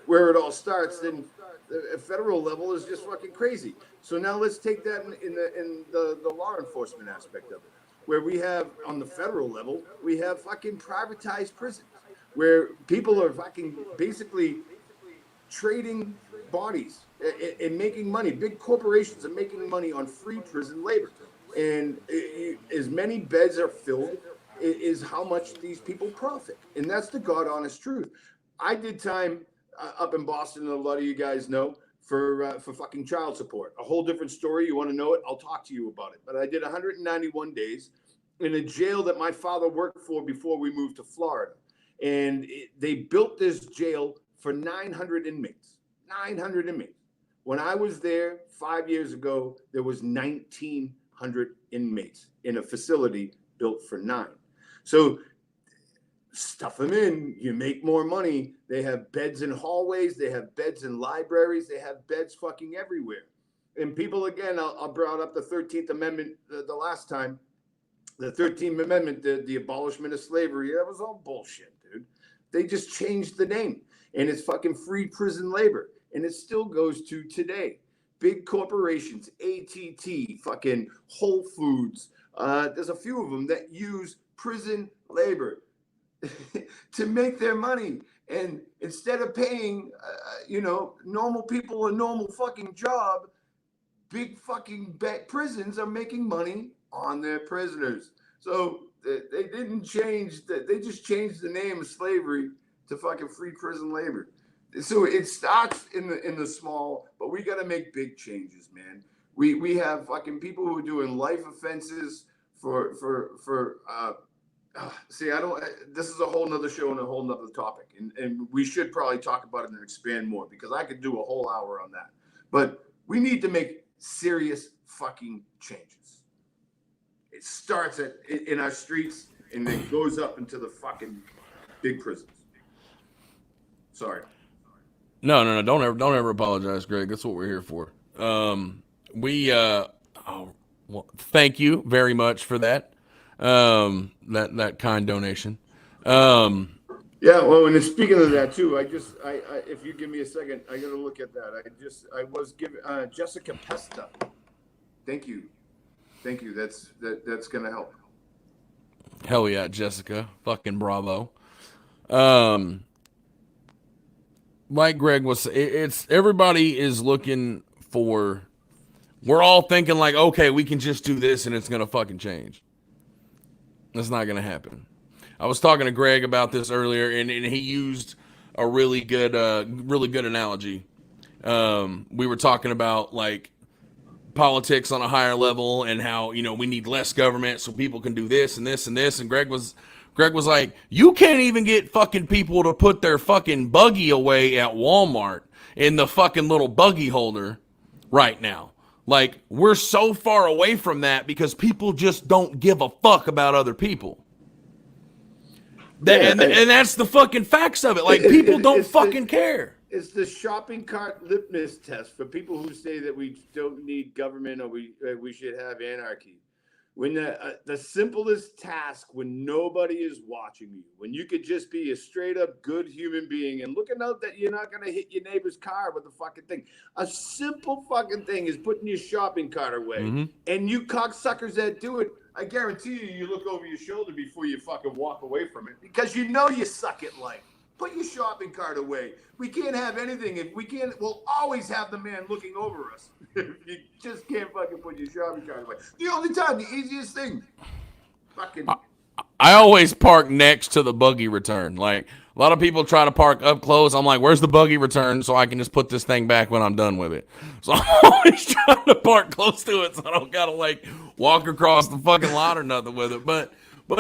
where it all starts, then the federal level is just fucking crazy. So now let's take that in the law enforcement aspect of it, where we have on the federal level, we have fucking privatized prisons, where people are fucking basically trading bodies and making money. Big corporations are making money on free prison labor. And as many beds are filled is how much these people profit. And that's the God honest truth. I did time up in Boston, and a lot of you guys know, for fucking child support. A whole different story. You want to know it? I'll talk to you about it. But I did 191 days in a jail that my father worked for before we moved to Florida. And they built this jail for 900 inmates. 900 inmates. When I was there 5 years ago, there was 1,900 inmates in a facility built for 9. So stuff them in, you make more money. They have beds in hallways, they have beds in libraries, they have beds fucking everywhere. And people, again, I brought up the 13th Amendment the last time. The 13th Amendment, the abolishment of slavery, that was all bullshit, dude. They just changed the name. And it's fucking free prison labor. And it still goes to today. Big corporations, ATT, fucking Whole Foods. There's a few of them that use prison labor to make their money. And instead of paying, normal people a normal fucking job, big fucking prisons are making money on their prisoners. So they didn't change that. They just changed the name of slavery to fucking free prison labor. So it starts in the small, but we got to make big changes, man. We have fucking people who are doing life offenses for see, this is a whole nother show and a whole nother topic. And we should probably talk about it and expand more, because I could do a whole hour on that. But we need to make serious fucking changes. It starts in our streets and it goes up into the fucking big prisons. Sorry. No. Don't ever apologize, Greg. That's what we're here for. Thank you very much for that. That kind donation. Yeah, well, and speaking of that too, I if you give me a second, I got to look at that. I was giving Jessica Pesta. Thank you. That's gonna help. Hell yeah, Jessica. Fucking bravo. Like Greg was, it's everybody is looking for. We're all thinking like, okay, we can just do this and it's gonna fucking change. That's not gonna happen. I was talking to Greg about this earlier, and he used a really good analogy. We were talking about like politics on a higher level and how we need less government so people can do this and this and this. And Greg was Greg was like, you can't even get fucking people to put their fucking buggy away at Walmart in the fucking little buggy holder right now. Like, we're so far away from that because people just don't give a fuck about other people. And that's the fucking facts of it. Like, people don't fucking care. It's the shopping cart litmus test for people who say that we don't need government or we should have anarchy. When the simplest task, when nobody is watching you, when you could just be a straight up good human being and looking out that you're not going to hit your neighbor's car with a fucking thing. A simple fucking thing is putting your shopping cart away. Mm-hmm. And you cocksuckers that do it, I guarantee you look over your shoulder before you fucking walk away from it because you know you suck at life. Put your shopping cart away. We can't have anything. If we can't, we'll always have the man looking over us. You just can't fucking put your shopping cart away. The only time, the easiest thing. Fucking. I always park next to the buggy return. Like, a lot of people try to park up close. I'm like, where's the buggy return so I can just put this thing back when I'm done with it? So I'm always trying to park close to it so I don't gotta like walk across the fucking lot or nothing with it. But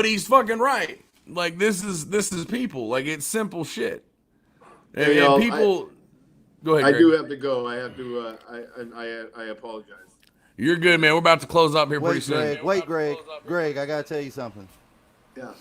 he's fucking right. Like, this is people. Like, it's simple shit. And, hey, and people. Go ahead, Greg. I do have to go. I have to. I apologize. You're good, man. We're about to close up here pretty soon. Greg, I gotta tell you something. Yeah.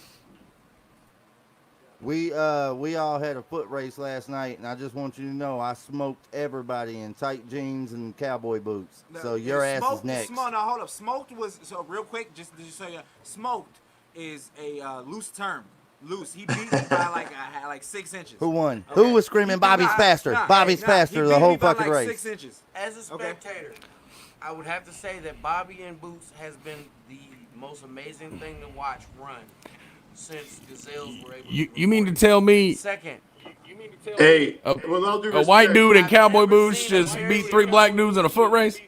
We all had a foot race last night, and I just want you to know I smoked everybody in tight jeans and cowboy boots. So your ass is next. No, hold up. Smoked was so real quick. Just so you, smoked is a loose term. Loose. He beat me by like 6 inches. Who won? Okay. Who was screaming Bobby's faster? Bobby's faster the whole fucking race. 6 inches. As a spectator, I would have to say that Bobby in boots has been the most amazing thing to watch run since gazelles were able to. You mean to tell me? Second. Hey, with all due respect, a white dude in cowboy boots just beat 3 black dudes in a foot race?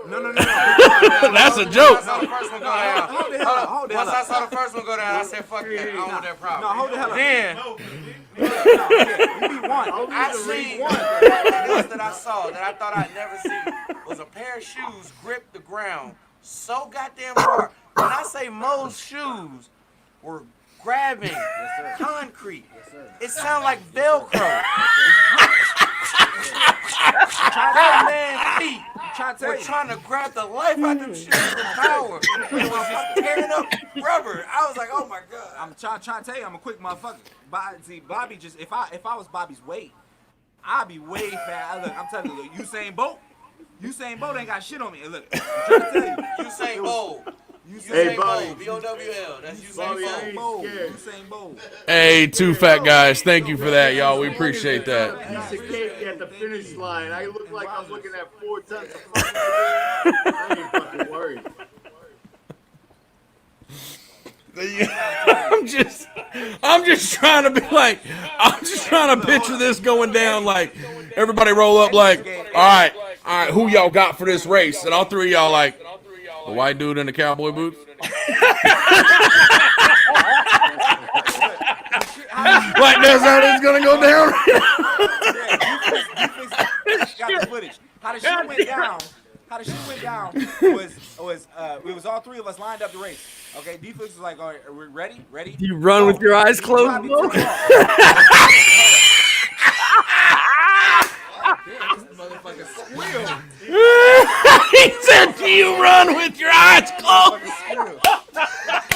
No. That's a joke. Once I saw the first one go down, I said, fuck that. I don't want that problem. No, hold the hell up. Then, you beat one. I seen that I saw that I thought I'd never see was a pair of shoes grip the ground so goddamn hard. When I say most shoes were grabbing concrete, it sounded like Velcro. Man's feet were trying to grab the life out of them shoes with power. It was just tearing up rubber. I was like, oh my god. I'm trying to tell you, I'm a quick motherfucker. Bobby just if I was Bobby's weight, I'd be way fast. Look, I'm telling you, Usain Bolt ain't got shit on me. Look, I'm trying to tell you, Usain Bolt. Hey, Bobby. B-O-W-L. That's Usain Bolt. Usain Bolt. Hey, 2 fat guys. Thank you for that, y'all. We appreciate that. Piece of cake at the finish line. I look like I'm looking at 4 tons of fucking. I ain't fucking worried. I'm just trying to be like, I'm just trying to picture this going down like, everybody roll up like, all right, who y'all got for this race? And all 3 of y'all like, the white dude in the cowboy boots? Like, that's how it's gonna go down. Got the footage. How the shit went down was it was all 3 of us lined up the race. Okay, D-Flix was like, all right, are we ready? Do you run with your eyes closed, bro? He said, do you run with your eyes closed? You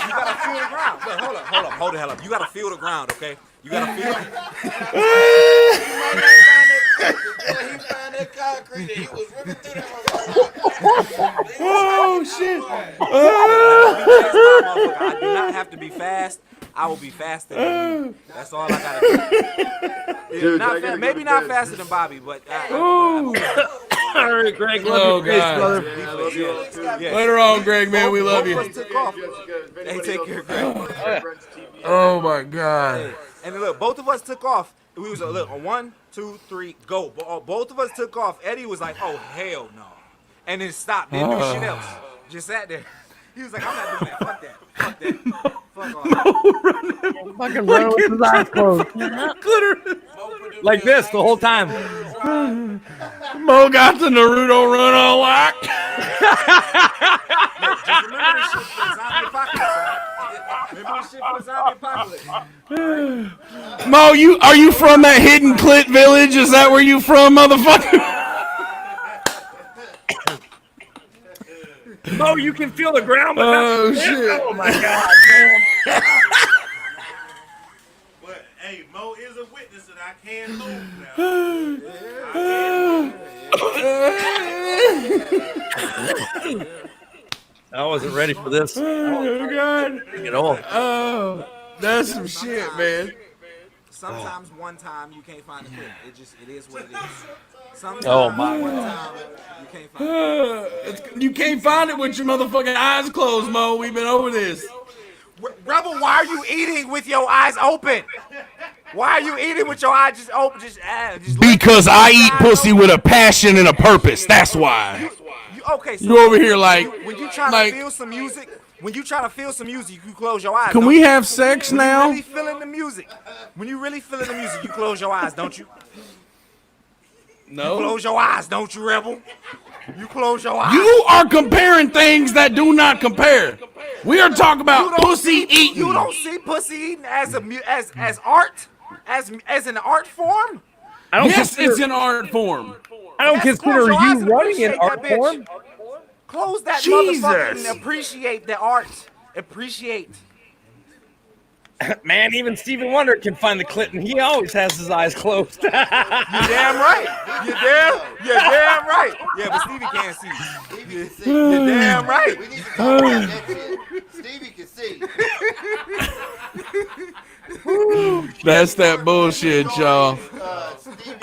gotta feel the ground. Look, hold the hell up. You gotta feel the ground, okay? You gotta feel it. He found that concrete and he was ripping through that. Oh, shit. I do not have to be fast. I will be faster than you. That's all I gotta do. Dude, maybe not faster than Bobby, but. All right, Greg. Love your face, brother. Later on, Greg, man. We love you. Hey, take care, Greg. Oh, my God. And look, both of us took off. We was look, 1, 2, 3, go. Both of us took off. Eddie was like, "Oh hell no," and then stopped. Didn't do shit else. Just sat there. He was like, "I'm not doing that. Fuck that. Fuck that. Fuck all that." Fucking run with his eyes closed. Like this the whole time. Mo got the Naruto run on lock. Just remember this shit. It's not in your pocket, son. Remember this shit for the zombie apocalypse. Mo, are you from that hidden clit village? Is that where you from, motherfucker? Mo, you can feel the ground, but oh shit! Oh my god! But hey, Mo is a witness, and I can move now. I wasn't ready for this. Oh god! At all. Oh, that's some shit, man. Sometimes one time you can't find the clip. It is what it is. Sometimes Oh my one god! time you can't find it. You can't find it with your motherfucking eyes closed, Mo. We've been over this. Rebel, why are you eating with your eyes open? Why are you eating with your eyes just open? Just because I eat pussy with a passion and a purpose. That's why. Okay, so you over here like when you trying to feel some music, you close your eyes. Can we have sex now? When you really feeling the music, you close your eyes, don't you? No. You close your eyes, don't you, Rebel? You close your eyes. You are comparing things that do not compare. We are talking about pussy eating. You don't see pussy eating as art, as an art form. Yes, it's an art form. I don't consider you running an art form. Close that Jesus. motherfucker and appreciate the art. Appreciate. Man, even Stevie Wonder can find the clit, and he always has his eyes closed. You're damn right. You're damn right. Yeah, but Stevie can't see. You're damn right. We need to talk about that shit. Stevie can see. That's that bullshit, y'all. Stevie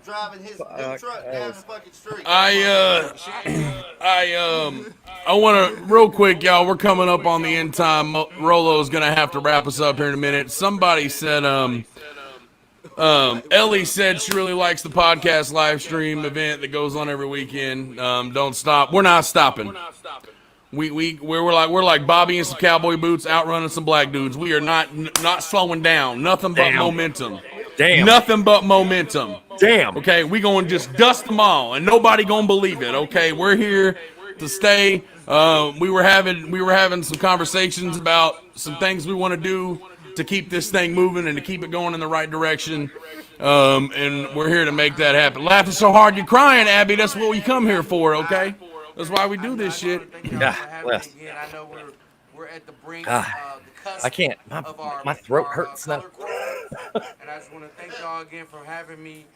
driving his new truck down the fucking street. I want to real quick, y'all. We're coming up on the end time. Rolo's gonna have to wrap us up here in a minute. Somebody said, Ellie said she really likes the podcast live stream event that goes on every weekend. Don't stop. We're not stopping. We're like Bobby in some cowboy boots outrunning some black dudes. We are not slowing down. Nothing but momentum. Damn. Nothing but momentum. Damn. Okay, we gonna just dust them all, and nobody gonna believe it. Okay, we're here to stay. We were having some conversations about some things we want to do to keep this thing moving and to keep it going in the right direction. And we're here to make that happen. Laughing so hard you're crying, Abby. That's what we come here for. Okay, that's why we do this shit. Yeah. I know we're at the brink of the cusp. I can't. My throat hurts now. And I just want to thank y'all again for having me.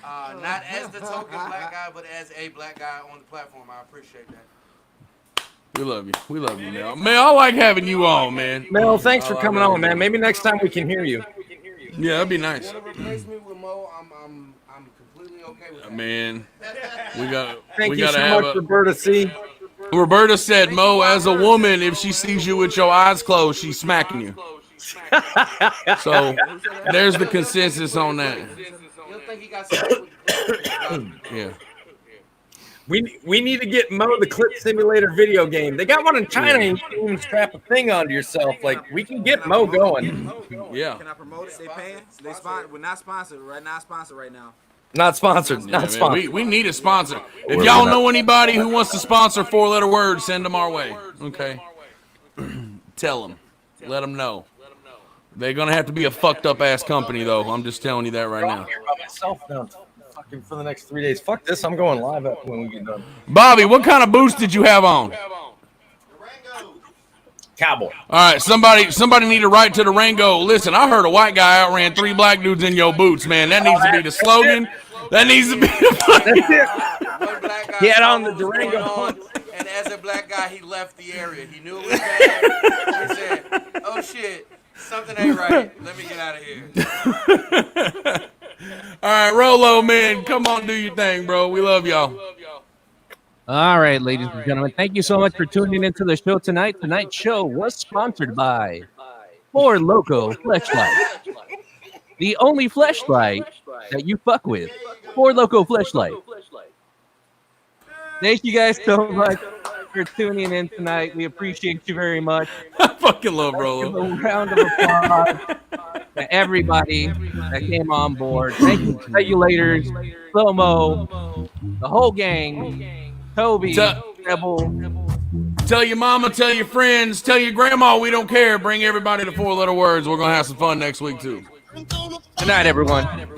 Not as the token black guy, but as a black guy on the platform. I appreciate that. We love you. We love you, Mel. Mel, I like having you on, man. Mel, thanks for coming on, man. Maybe next time we can hear you. Yeah, that'd be nice. Want to replace me with Mo? I'm completely okay with that. Man, we got. Thank you so much, Roberta C. Roberta said, Mo, as a woman, if she sees you with your eyes closed, she's smacking you. So there's the consensus on that. You'll think he got something with Yeah. We need to get Mo the Clip Simulator video game. They got one in China, and you can even strap a thing onto yourself. Like, we can get Mo going. Yeah. Can I promote it? They paying? We're not sponsored right now. Not sponsored. Yeah, Not man, sponsored. we need a sponsor. If y'all know anybody who wants to sponsor 4-letter words, send them our way. Okay. Tell them. Let them know. They're gonna have to be a fucked up ass company, though. I'm just telling you that right now. I'm here by myself now. Fucking for the next 3 days. Fuck this. I'm going live when we get done. Bobby, what kind of boots did you have on? Cowboy. All right, somebody need to write to the Rango. Listen, I heard a white guy outran 3 black dudes in your boots, man. That needs to be the slogan. That needs to be the fucking... One black guy Get on the saw what was Durango. going on, and as a black guy, he left the area. He knew it was bad. He said, "Oh shit, something ain't right. Let me get out of here." All right, Rolo, man, come on, do your thing, bro. We love y'all. All right, ladies and gentlemen, thank you so much for tuning into the show tonight. Tonight's show was sponsored by Four Loco Fleshlight, the only fleshlight that you fuck with. Four Loco Fleshlight. Thank you guys so much for tuning in tonight. We appreciate you very much. I fucking love Rolo. Give a round of applause to everybody that came on board. Thank you, regulators, Slow-Mo, the whole gang, Toby, Rebel, Tell your mama, tell your friends, tell your grandma we don't care. Bring everybody to 4-letter words. We're going to have some fun next week, too. Good night, everyone.